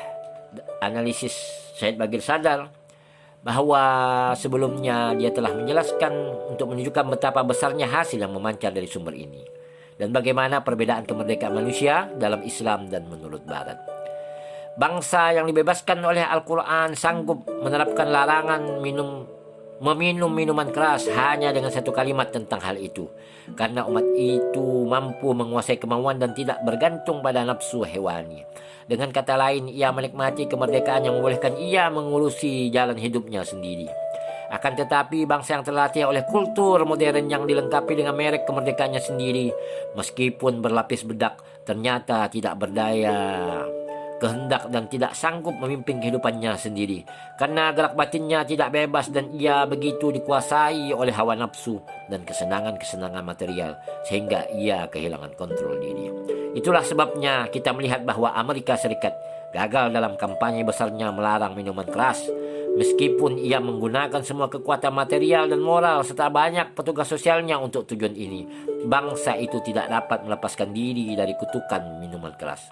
analisis Syahid Bagir Sadar, bahwa sebelumnya dia telah menjelaskan untuk menunjukkan betapa besarnya hasil yang memancar dari sumber ini, dan bagaimana perbedaan kemerdekaan manusia dalam Islam dan menurut Barat. Bangsa yang dibebaskan oleh Al-Quran sanggup menerapkan larangan meminum minuman keras hanya dengan satu kalimat tentang hal itu, karena umat itu mampu menguasai kemauan dan tidak bergantung pada nafsu hewani. Dengan kata lain, ia menikmati kemerdekaan yang membolehkan ia mengurusi jalan hidupnya sendiri. Akan tetapi bangsa yang terlatih oleh kultur modern yang dilengkapi dengan merek kemerdekaannya sendiri, meskipun berlapis bedak, ternyata tidak berdaya kehendak dan tidak sanggup memimpin kehidupannya sendiri, karena gerak batinnya tidak bebas dan ia begitu dikuasai oleh hawa nafsu dan kesenangan material, sehingga ia kehilangan kontrol diri. Itulah sebabnya kita melihat bahwa Amerika Serikat gagal dalam kampanye besarnya melarang minuman keras. Meskipun ia menggunakan semua kekuatan material dan moral serta banyak petugas sosialnya untuk tujuan ini, bangsa itu tidak dapat melepaskan diri dari kutukan minuman keras.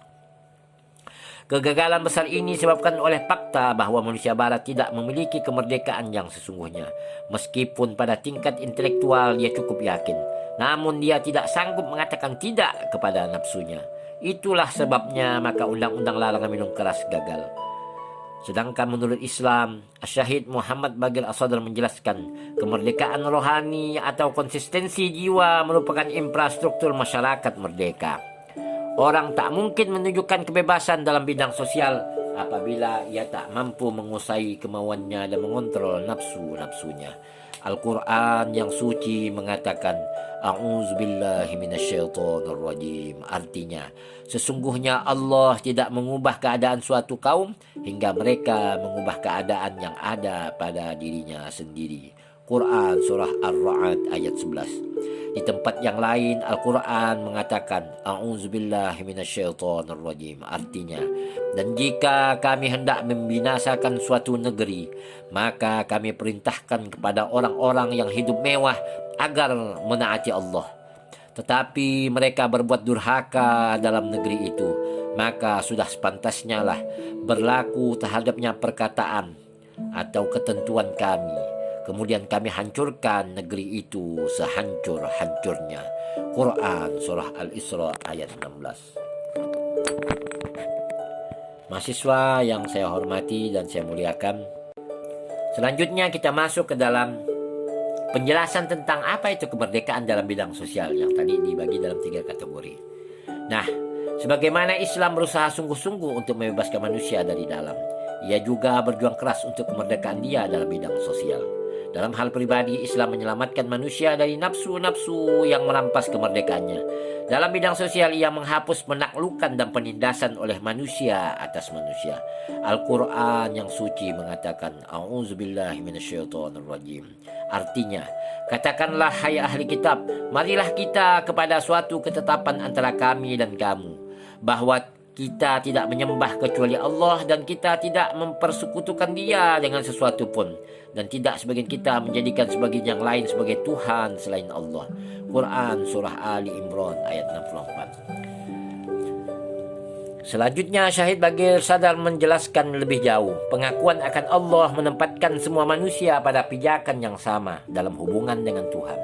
Kegagalan besar ini disebabkan oleh fakta bahwa manusia barat tidak memiliki kemerdekaan yang sesungguhnya. Meskipun pada tingkat intelektual dia cukup yakin, namun dia tidak sanggup mengatakan tidak kepada nafsunya. Itulah sebabnya maka undang-undang larangan minum keras gagal. Sedangkan menurut Islam, Syahid Muhammad Baqir As-Sadr menjelaskan, kemerdekaan rohani atau konsistensi jiwa merupakan infrastruktur masyarakat merdeka. Orang tak mungkin menunjukkan kebebasan dalam bidang sosial apabila ia tak mampu menguasai kemauannya dan mengontrol nafsu-nafsunya. Al-Quran yang suci mengatakan, A'udzubillahi minasyaitonirrajim. Artinya, sesungguhnya Allah tidak mengubah keadaan suatu kaum hingga mereka mengubah keadaan yang ada pada dirinya sendiri. Quran surah Ar-Ra'd ayat 11. Di tempat yang lain Al-Quran mengatakan, A'udzubillahi minasyaitonirrajim. Artinya, dan jika kami hendak membinasakan suatu negeri, maka kami perintahkan kepada orang-orang yang hidup mewah agar menaati Allah. Tetapi mereka berbuat durhaka dalam negeri itu, maka sudah sepantasnya lah berlaku terhadapnya perkataan atau ketentuan kami. Kemudian kami hancurkan negeri itu sehancur-hancurnya. Quran surah Al-Isra ayat 16. Mahasiswa yang saya hormati dan saya muliakan, selanjutnya kita masuk ke dalam penjelasan tentang apa itu kemerdekaan dalam bidang sosial yang tadi dibagi dalam 3 kategori. Nah, sebagaimana Islam berusaha sungguh-sungguh untuk membebaskan manusia dari dalam, ia juga berjuang keras untuk kemerdekaan dia dalam bidang sosial. Dalam hal pribadi, Islam menyelamatkan manusia dari nafsu-nafsu yang merampas kemerdekaannya. Dalam bidang sosial, ia menghapus penaklukan dan penindasan oleh manusia atas manusia. Al-Quran yang suci mengatakan, A'udzubillahi minasyaitonirrajim. Artinya, katakanlah hai ahli kitab, marilah kita kepada suatu ketetapan antara kami dan kamu, bahwa kita tidak menyembah kecuali Allah dan kita tidak mempersekutukan dia dengan sesuatu pun, dan tidak sebagian kita menjadikan sebagian yang lain sebagai Tuhan selain Allah. Quran surah Ali Imran ayat 64. Selanjutnya Syahid Baqir Sadar menjelaskan lebih jauh, pengakuan akan Allah menempatkan semua manusia pada pijakan yang sama dalam hubungan dengan Tuhan,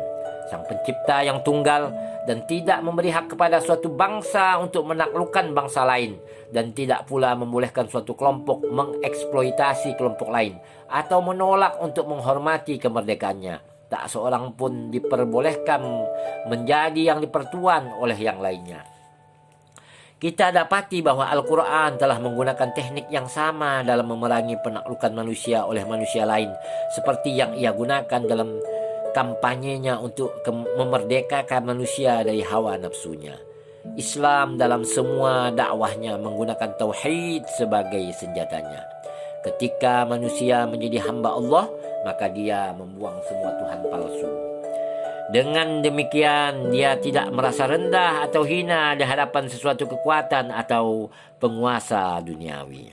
Sang Pencipta yang tunggal, dan tidak memberi hak kepada suatu bangsa untuk menaklukkan bangsa lain, dan tidak pula membolehkan suatu kelompok mengeksploitasi kelompok lain atau menolak untuk menghormati kemerdekaannya. Tak seorang pun diperbolehkan menjadi yang dipertuan oleh yang lainnya. Kita dapati bahwa Al-Quran telah menggunakan teknik yang sama dalam memerangi penaklukan manusia oleh manusia lain, seperti yang ia gunakan dalam kampanyenya untuk memerdekakan manusia dari hawa nafsunya. Islam dalam semua dakwahnya menggunakan tauhid sebagai senjatanya. Ketika manusia menjadi hamba Allah, maka dia membuang semua Tuhan palsu. Dengan demikian, dia tidak merasa rendah atau hina di hadapan sesuatu kekuatan atau penguasa duniawi.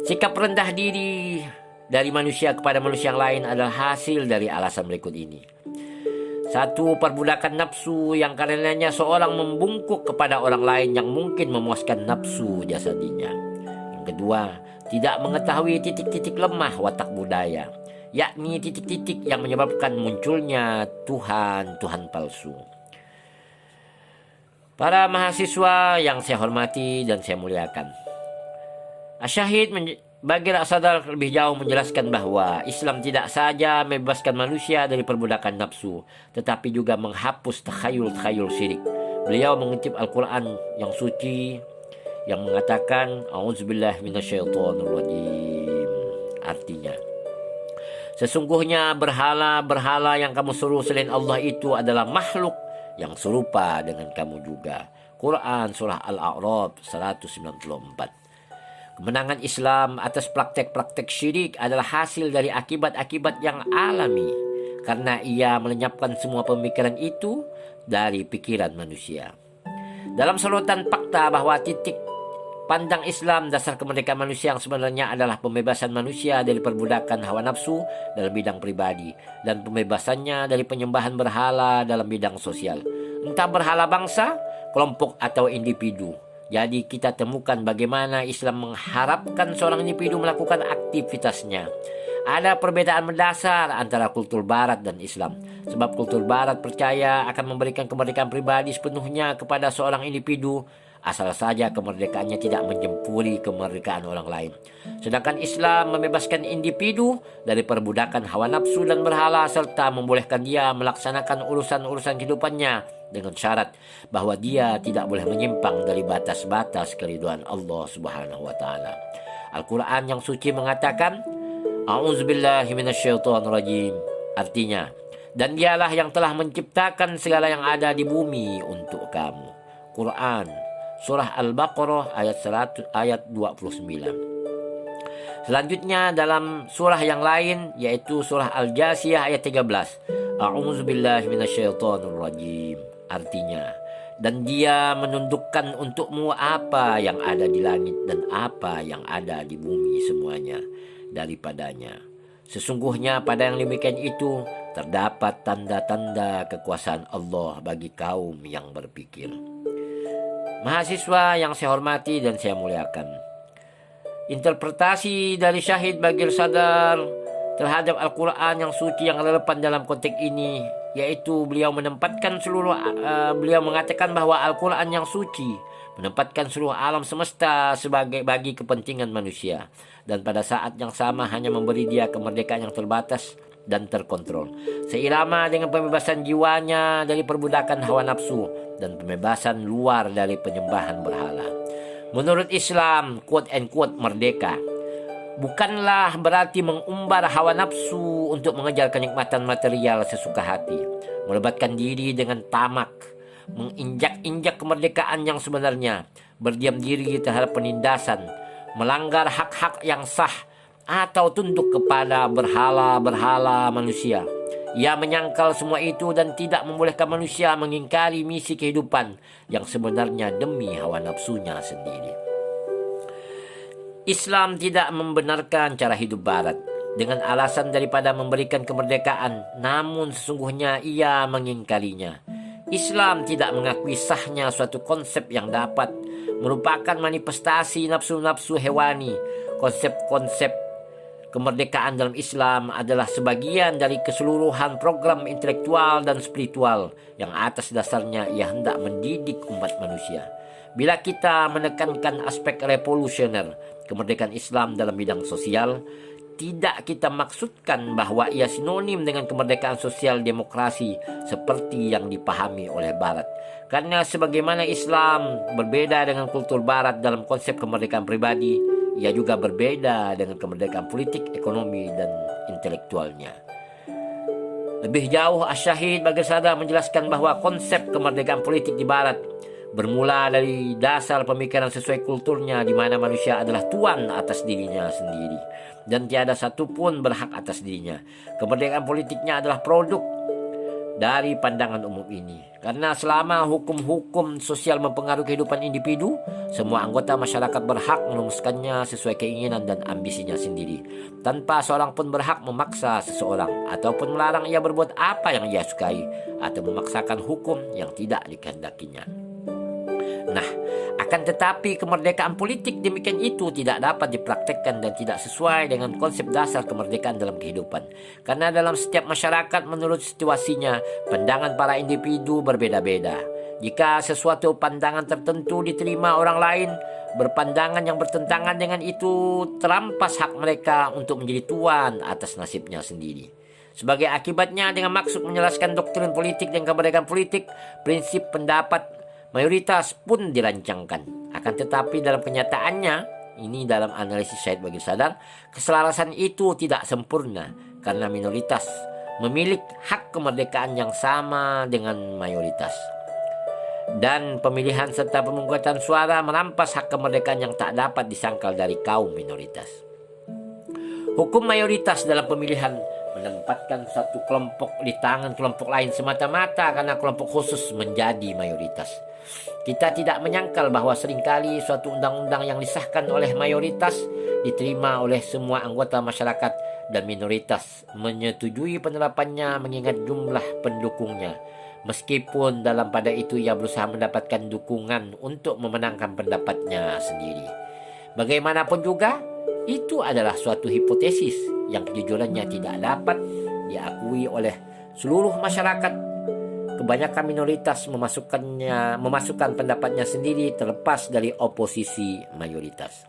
Sikap rendah diri dari manusia kepada manusia yang lain adalah hasil dari alasan berikut ini. 1. Perbudakan nafsu yang karenanya seorang membungkuk kepada orang lain yang mungkin memuaskan nafsu jasadinya. Yang kedua, tidak mengetahui titik-titik lemah watak budaya, yakni titik-titik yang menyebabkan munculnya Tuhan palsu. Para mahasiswa yang saya hormati dan saya muliakan, Syahid Baqir As-Sadr lebih jauh menjelaskan bahwa Islam tidak saja membebaskan manusia dari perbudakan nafsu, tetapi juga menghapus takhayul-takhayul syirik. Beliau mengutip Al-Quran yang suci yang mengatakan, A'udzubillahi minasyaitonirrajim. Artinya, sesungguhnya berhala-berhala yang kamu seru selain Allah itu adalah makhluk yang serupa dengan kamu juga. Quran surah Al-A'raf 194. Kemenangan Islam atas praktek-praktek syirik adalah hasil dari akibat-akibat yang alami, karena ia melenyapkan semua pemikiran itu dari pikiran manusia. Dalam sorotan fakta bahwa titik pandang Islam dasar kemerdekaan manusia yang sebenarnya adalah pembebasan manusia dari perbudakan hawa nafsu dalam bidang pribadi dan pembebasannya dari penyembahan berhala dalam bidang sosial, entah berhala bangsa, kelompok atau individu. Jadi kita temukan bagaimana Islam mengharapkan seorang individu melakukan aktivitasnya. Ada perbedaan mendasar antara kultur Barat dan Islam. Sebab kultur Barat percaya akan memberikan kemerdekaan pribadi sepenuhnya kepada seorang individu, asal saja kemerdekaannya tidak menjempuri kemerdekaan orang lain. Sedangkan Islam membebaskan individu dari perbudakan hawa nafsu dan berhala, serta membolehkan dia melaksanakan urusan-urusan kehidupannya dengan syarat bahwa dia tidak boleh menyimpang dari batas-batas keridhaan Allah Subhanahu wa taala. Al-Qur'an yang suci mengatakan, A'udzubillahi minasyaitonirrajim. Artinya, dan dialah yang telah menciptakan segala yang ada di bumi untuk kamu. Quran Surah Al-Baqarah ayat 29. Selanjutnya dalam surah yang lain, yaitu surah Al-Jasiyah ayat 13. A'udzubillahi minasyaitonirrajim. Artinya, dan dia menundukkan untukmu apa yang ada di langit dan apa yang ada di bumi semuanya daripadanya. Sesungguhnya pada yang demikian itu terdapat tanda-tanda kekuasaan Allah bagi kaum yang berpikir. Mahasiswa yang saya hormati dan saya muliakan, interpretasi dari Syahid Bagir Sadar terhadap Al-Quran yang suci yang relevan dalam konteks ini, yaitu beliau mengatakan bahwa Al-Quran yang suci menempatkan seluruh alam semesta sebagai bagi kepentingan manusia, dan pada saat yang sama hanya memberi dia kemerdekaan yang terbatas dan terkontrol, seirama dengan pembebasan jiwanya dari perbudakan hawa nafsu dan pembebasan luar dari penyembahan berhala. Menurut Islam, quote and quote, merdeka bukanlah berarti mengumbar hawa nafsu untuk mengejar kenikmatan material sesuka hati, melebatkan diri dengan tamak, menginjak-injak kemerdekaan yang sebenarnya, berdiam diri terhadap penindasan, melanggar hak-hak yang sah, atau tunduk kepada berhala-berhala manusia. Ia menyangkal semua itu dan tidak membolehkan manusia mengingkari misi kehidupan yang sebenarnya demi hawa nafsunya sendiri. Islam tidak membenarkan cara hidup Barat dengan alasan daripada memberikan kemerdekaan, namun sesungguhnya ia mengingkarinya. Islam tidak mengakui sahnya suatu konsep yang dapat merupakan manifestasi nafsu-nafsu hewani. Konsep-konsep kemerdekaan dalam Islam adalah sebagian dari keseluruhan program intelektual dan spiritual yang atas dasarnya ia hendak mendidik umat manusia. Bila kita menekankan aspek revolusioner kemerdekaan Islam dalam bidang sosial, tidak kita maksudkan bahwa ia sinonim dengan kemerdekaan sosial demokrasi seperti yang dipahami oleh Barat. Karena sebagaimana Islam berbeda dengan kultur Barat dalam konsep kemerdekaan pribadi, ia juga berbeda dengan kemerdekaan politik, ekonomi, dan intelektualnya. Lebih jauh, Asy-Syahid Bagir Sadar menjelaskan bahwa konsep kemerdekaan politik di Barat bermula dari dasar pemikiran sesuai kulturnya, di mana manusia adalah tuan atas dirinya sendiri dan tiada satupun berhak atas dirinya. Kemerdekaan politiknya adalah produk dari pandangan umum ini. Karena selama hukum-hukum sosial mempengaruhi kehidupan individu, semua anggota masyarakat berhak merumuskannya sesuai keinginan dan ambisinya sendiri, tanpa seorang pun berhak memaksa seseorang ataupun melarang ia berbuat apa yang ia sukai atau memaksakan hukum yang tidak dikehendakinya. Nah, akan tetapi kemerdekaan politik demikian itu tidak dapat dipraktekkan dan tidak sesuai dengan konsep dasar kemerdekaan dalam kehidupan. Karena dalam setiap masyarakat menurut situasinya, pandangan para individu berbeda-beda. Jika sesuatu pandangan tertentu diterima orang lain, berpandangan yang bertentangan dengan itu terampas hak mereka untuk menjadi tuan atas nasibnya sendiri. Sebagai akibatnya, dengan maksud menjelaskan doktrin politik dan kemerdekaan politik, prinsip pendapat mayoritas pun dirancangkan. Akan tetapi dalam kenyataannya, ini dalam analisis Syahid Bagir Sadar, keselarasan itu tidak sempurna karena minoritas memiliki hak kemerdekaan yang sama dengan mayoritas. Dan pemilihan serta pemungutan suara merampas hak kemerdekaan yang tak dapat disangkal dari kaum minoritas. Hukum mayoritas dalam pemilihan menempatkan satu kelompok di tangan kelompok lain semata-mata karena kelompok khusus menjadi mayoritas. Kita tidak menyangkal bahwa seringkali suatu undang-undang yang disahkan oleh mayoritas diterima oleh semua anggota masyarakat dan minoritas menyetujui penerapannya mengingat jumlah pendukungnya. Meskipun dalam pada itu ia berusaha mendapatkan dukungan untuk memenangkan pendapatnya sendiri. Bagaimanapun juga, itu adalah suatu hipotesis yang kejujurannya tidak dapat diakui oleh seluruh masyarakat. Kebanyakan minoritas memasukkan pendapatnya sendiri terlepas dari oposisi mayoritas.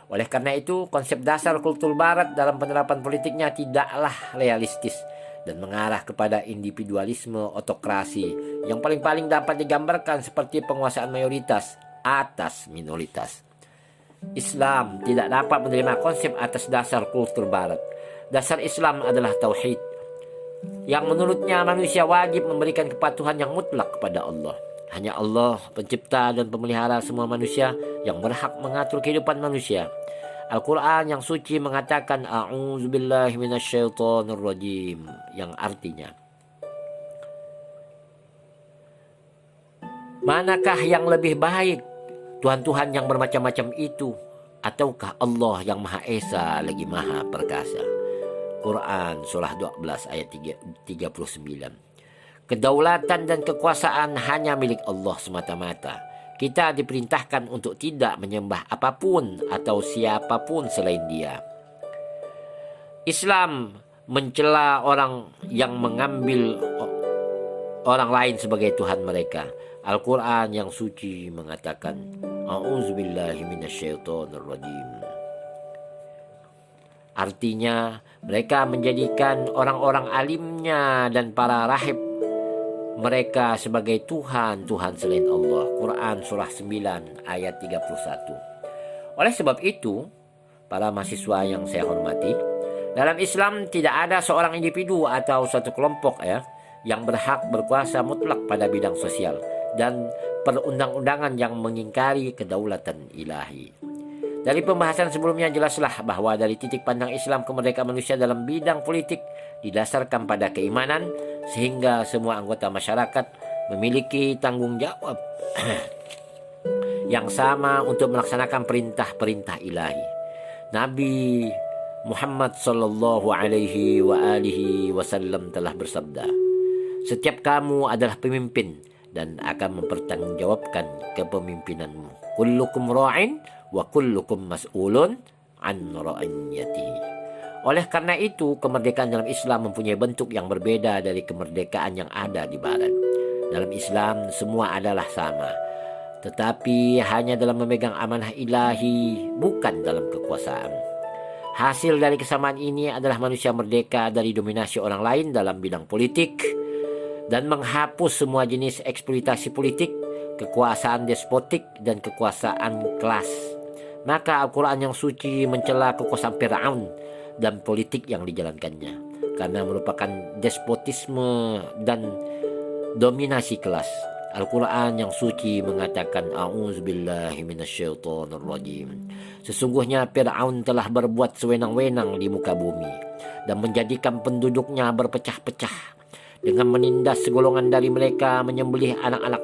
Oleh karena itu, konsep dasar kultur barat dalam penerapan politiknya tidaklah realistis dan mengarah kepada individualisme otokrasi yang paling-paling dapat digambarkan seperti penguasaan mayoritas atas minoritas. Islam tidak dapat menerima konsep atas dasar kultur barat. Dasar Islam adalah tauhid, yang menurutnya manusia wajib memberikan kepatuhan yang mutlak kepada Allah. Hanya Allah, pencipta dan pemelihara semua manusia, yang berhak mengatur kehidupan manusia. Al-Quran yang suci mengatakan A'udzubillahi minasyaitonirrajim, yang artinya, manakah yang lebih baik, Tuhan-Tuhan yang bermacam-macam itu, ataukah Allah yang Maha Esa lagi Maha Perkasa? Quran surah 12 ayat 39. Kedaulatan dan kekuasaan hanya milik Allah semata-mata. Kita diperintahkan untuk tidak menyembah apapun atau siapapun selain Dia. Islam mencela orang yang mengambil orang lain sebagai Tuhan mereka. Al-Quran yang suci mengatakan A'udzubillahi minasyaitonirrajim. Artinya, mereka menjadikan orang-orang alimnya dan para rahib mereka sebagai Tuhan-Tuhan selain Allah. Quran surah 9 ayat 31. Oleh sebab itu, para mahasiswa yang saya hormati, dalam Islam tidak ada seorang individu atau suatu kelompok yang berhak berkuasa mutlak pada bidang sosial dan perundang-undangan yang mengingkari kedaulatan ilahi. Dari pembahasan sebelumnya jelaslah bahwa dari titik pandang Islam kemerdekaan manusia dalam bidang politik didasarkan pada keimanan, sehingga semua anggota masyarakat memiliki tanggung jawab yang sama untuk melaksanakan perintah-perintah ilahi. Nabi Muhammad sallallahu alaihi wasallam telah bersabda, "Setiap kamu adalah pemimpin dan akan mempertanggungjawabkan kepemimpinanmu. Kullukum ra'in wa kullukum mas'ulun an ra'iyatihi." Oleh karena itu, kemerdekaan dalam Islam mempunyai bentuk yang berbeda dari kemerdekaan yang ada di Barat. Dalam Islam, semua adalah sama, tetapi hanya dalam memegang amanah ilahi, bukan dalam kekuasaan. Hasil dari kesamaan ini adalah manusia merdeka dari dominasi orang lain dalam bidang politik dan menghapus semua jenis eksploitasi politik, kekuasaan despotik, dan kekuasaan kelas. Maka Al-Quran yang suci mencela kekuasaan Fir'aun dan politik yang dijalankannya karena merupakan despotisme dan dominasi kelas. Al-Quran yang suci mengatakan A'udzubillahi minasyaitonirrajim. Sesungguhnya Fir'aun telah berbuat sewenang-wenang di muka bumi dan menjadikan penduduknya berpecah-pecah dengan menindas segolongan dari mereka, menyembelih anak-anak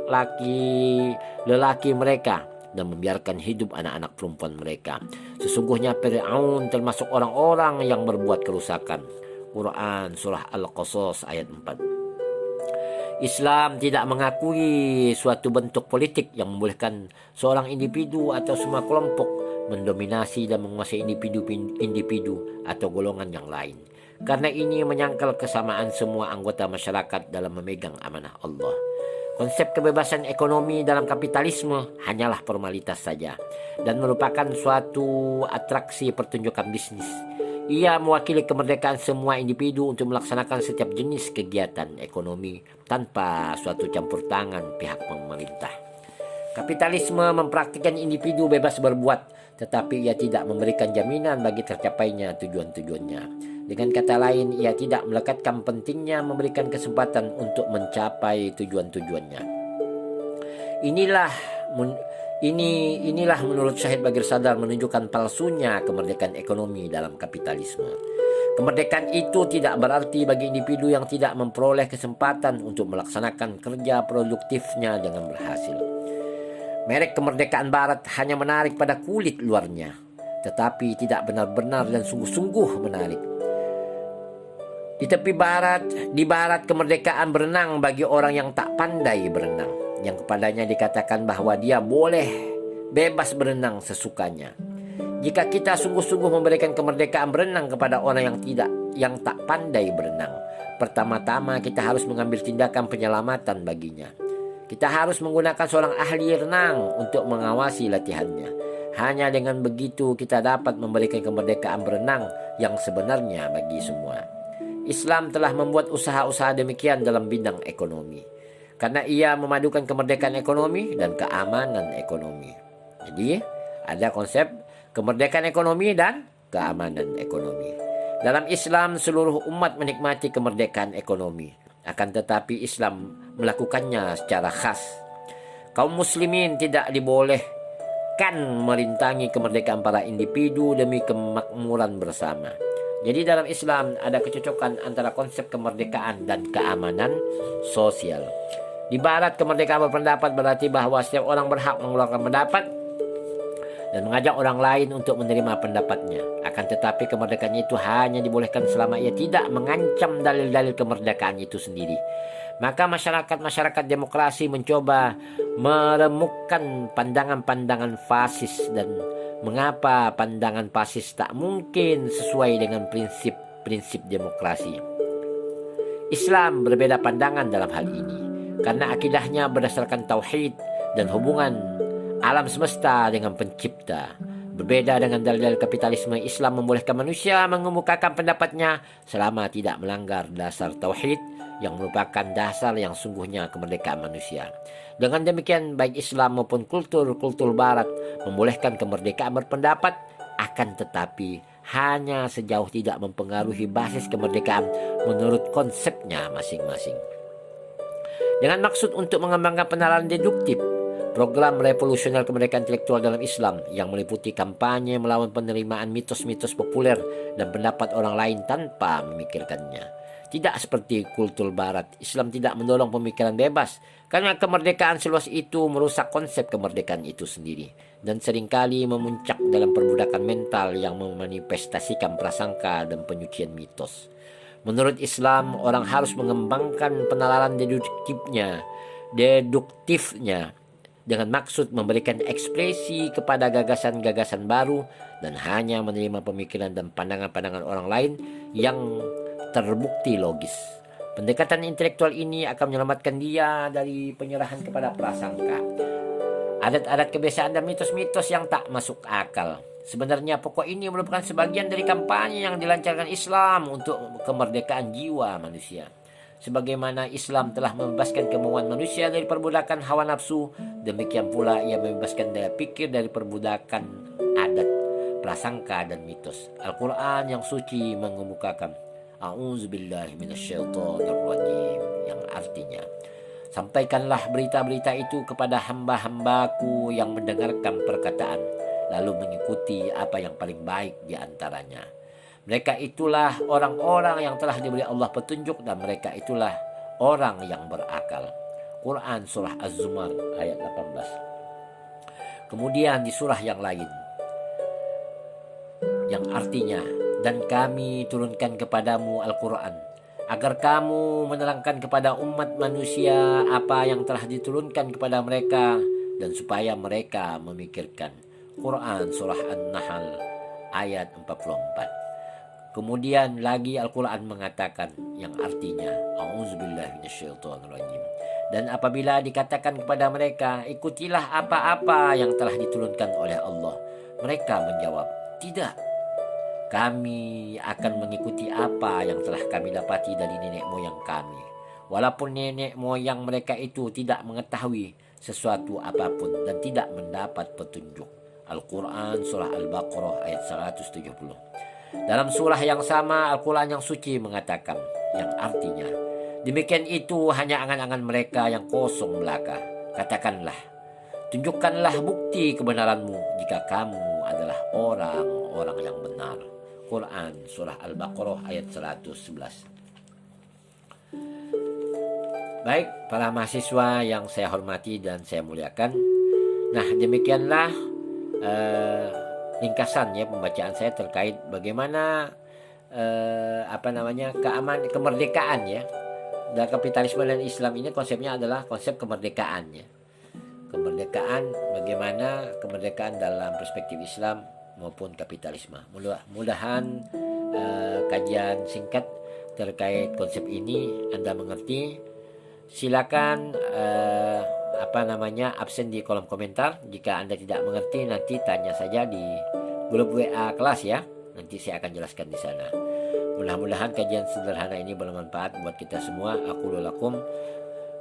lelaki mereka dan membiarkan hidup anak-anak perempuan mereka. Sesungguhnya Fir'aun termasuk orang-orang yang berbuat kerusakan. Quran surah Al-Qasas ayat 4. Islam tidak mengakui suatu bentuk politik yang membolehkan seorang individu atau semua kelompok mendominasi dan menguasai individu atau golongan yang lain. Karena ini menyangkal kesamaan semua anggota masyarakat dalam memegang amanah Allah. Konsep kebebasan ekonomi dalam kapitalisme hanyalah formalitas saja dan merupakan suatu atraksi pertunjukan bisnis. Ia mewakili kemerdekaan semua individu untuk melaksanakan setiap jenis kegiatan ekonomi tanpa suatu campur tangan pihak pemerintah. Kapitalisme mempraktikkan individu bebas berbuat, tetapi ia tidak memberikan jaminan bagi tercapainya tujuan-tujuannya. Dengan kata lain, ia tidak melekatkan pentingnya memberikan kesempatan untuk mencapai tujuan-tujuannya. Inilah menurut Syahid Bagir Sadar menunjukkan palsunya kemerdekaan ekonomi dalam kapitalisme. Kemerdekaan itu tidak berarti bagi individu yang tidak memperoleh kesempatan untuk melaksanakan kerja produktifnya dengan berhasil. Merek kemerdekaan Barat hanya menarik pada kulit luarnya, tetapi tidak benar-benar dan sungguh-sungguh menarik. Di barat kemerdekaan berenang bagi orang yang tak pandai berenang, yang kepadanya dikatakan bahwa dia boleh bebas berenang sesukanya. Jika kita sungguh-sungguh memberikan kemerdekaan berenang kepada orang yang tak pandai berenang, pertama-tama kita harus mengambil tindakan penyelamatan baginya. Kita harus menggunakan seorang ahli renang untuk mengawasi latihannya. Hanya dengan begitu kita dapat memberikan kemerdekaan berenang yang sebenarnya bagi semua. Islam telah membuat usaha-usaha demikian dalam bidang ekonomi, karena ia memadukan kemerdekaan ekonomi dan keamanan ekonomi. Jadi ada konsep kemerdekaan ekonomi dan keamanan ekonomi. Dalam Islam, seluruh umat menikmati kemerdekaan ekonomi. Akan tetapi Islam melakukannya secara khas. Kaum muslimin tidak dibolehkan merintangi kemerdekaan para individu demi kemakmuran bersama. Jadi dalam Islam ada kecocokan antara konsep kemerdekaan dan keamanan sosial. Di barat, kemerdekaan berpendapat berarti bahwa setiap orang berhak mengeluarkan pendapat dan mengajak orang lain untuk menerima pendapatnya. Akan tetapi kemerdekaan itu hanya dibolehkan selama ia tidak mengancam dalil-dalil kemerdekaan itu sendiri. Maka masyarakat demokrasi mencoba meremukkan pandangan-pandangan fasis, dan mengapa pandangan fasis tak mungkin sesuai dengan prinsip-prinsip demokrasi. Islam berbeda pandangan dalam hal ini, karena akidahnya berdasarkan tauhid dan hubungan alam semesta dengan pencipta. Berbeda dengan dalil kapitalisme, Islam membolehkan manusia mengemukakan pendapatnya selama tidak melanggar dasar tauhid yang merupakan dasar yang sungguhnya kemerdekaan manusia. Dengan demikian, baik Islam maupun kultur barat membolehkan kemerdekaan berpendapat, akan tetapi hanya sejauh tidak mempengaruhi basis kemerdekaan menurut konsepnya masing-masing. Dengan maksud untuk mengembangkan penalaran deduktif, program revolusioner kemerdekaan intelektual dalam Islam yang meliputi kampanye melawan penerimaan mitos-mitos populer dan pendapat orang lain tanpa memikirkannya. Tidak seperti kultur barat, Islam tidak mendorong pemikiran bebas, karena kemerdekaan seluas itu merusak konsep kemerdekaan itu sendiri, dan seringkali memuncak dalam perbudakan mental yang memanifestasikan prasangka dan penyucian mitos. Menurut Islam, orang harus mengembangkan penalaran deduktifnya dengan maksud memberikan ekspresi kepada gagasan-gagasan baru dan hanya menerima pemikiran dan pandangan-pandangan orang lain yang terbukti logis. Pendekatan intelektual ini akan menyelamatkan dia dari penyerahan kepada prasangka, adat-adat, kebiasaan, dan mitos-mitos yang tak masuk akal. Sebenarnya pokok ini merupakan sebagian dari kampanye yang dilancarkan Islam untuk kemerdekaan jiwa manusia. Sebagaimana Islam telah membebaskan kemauan manusia dari perbudakan hawa nafsu, demikian pula ia membebaskan daya pikir dari perbudakan adat, prasangka, dan mitos. Al-Quran yang suci mengemukakan A'udzubillahi minasyaitonirrajim, yang artinya, sampaikanlah berita-berita itu kepada hamba-hambaku yang mendengarkan perkataan, lalu mengikuti apa yang paling baik di antaranya. Mereka itulah orang-orang yang telah diberi Allah petunjuk, dan mereka itulah orang yang berakal. Quran surah Az-Zumar ayat 18. Kemudian di surah yang lain, yang artinya, dan kami turunkan kepadamu Al-Quran agar kamu menerangkan kepada umat manusia apa yang telah diturunkan kepada mereka, dan supaya mereka memikirkan. Quran surah An-Nahl ayat 44. Kemudian lagi Al-Quran mengatakan yang artinya A'udzubillahi minasyaitonirrajim. Dan apabila dikatakan kepada mereka, ikutilah apa-apa yang telah diturunkan oleh Allah, mereka menjawab, tidak, kami akan mengikuti apa yang telah kami dapati dari nenek moyang kami, walaupun nenek moyang mereka itu tidak mengetahui sesuatu apapun dan tidak mendapat petunjuk. Al-Quran surah Al-Baqarah ayat 170. Dalam surah yang sama, Al-Quran yang suci mengatakan yang artinya, demikian itu hanya angan-angan mereka yang kosong belaka. Katakanlah, tunjukkanlah bukti kebenaranmu jika kamu adalah orang-orang yang benar. Al-Quran, surah Al-Baqarah ayat 111. Baik, para mahasiswa yang saya hormati dan saya muliakan. Nah, demikianlah ringkasan ya pembacaan saya terkait bagaimana kemerdekaan ya. Dan kapitalisme dan Islam ini konsepnya adalah konsep kemerdekaan ya. Kemerdekaan, bagaimana kemerdekaan dalam perspektif Islam maupun kapitalisme. Mudah-mudahan kajian singkat terkait konsep ini Anda mengerti. Silakan absen di kolom komentar. Jika Anda tidak mengerti, nanti tanya saja di grup WA kelas ya. Nanti saya akan jelaskan di sana. Mudah-mudahan kajian sederhana ini bermanfaat buat kita semua. Aqulu lakum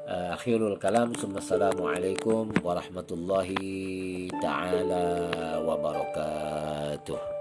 akhirul kalam. Assalamualaikum warahmatullahi taala wabarakatuh.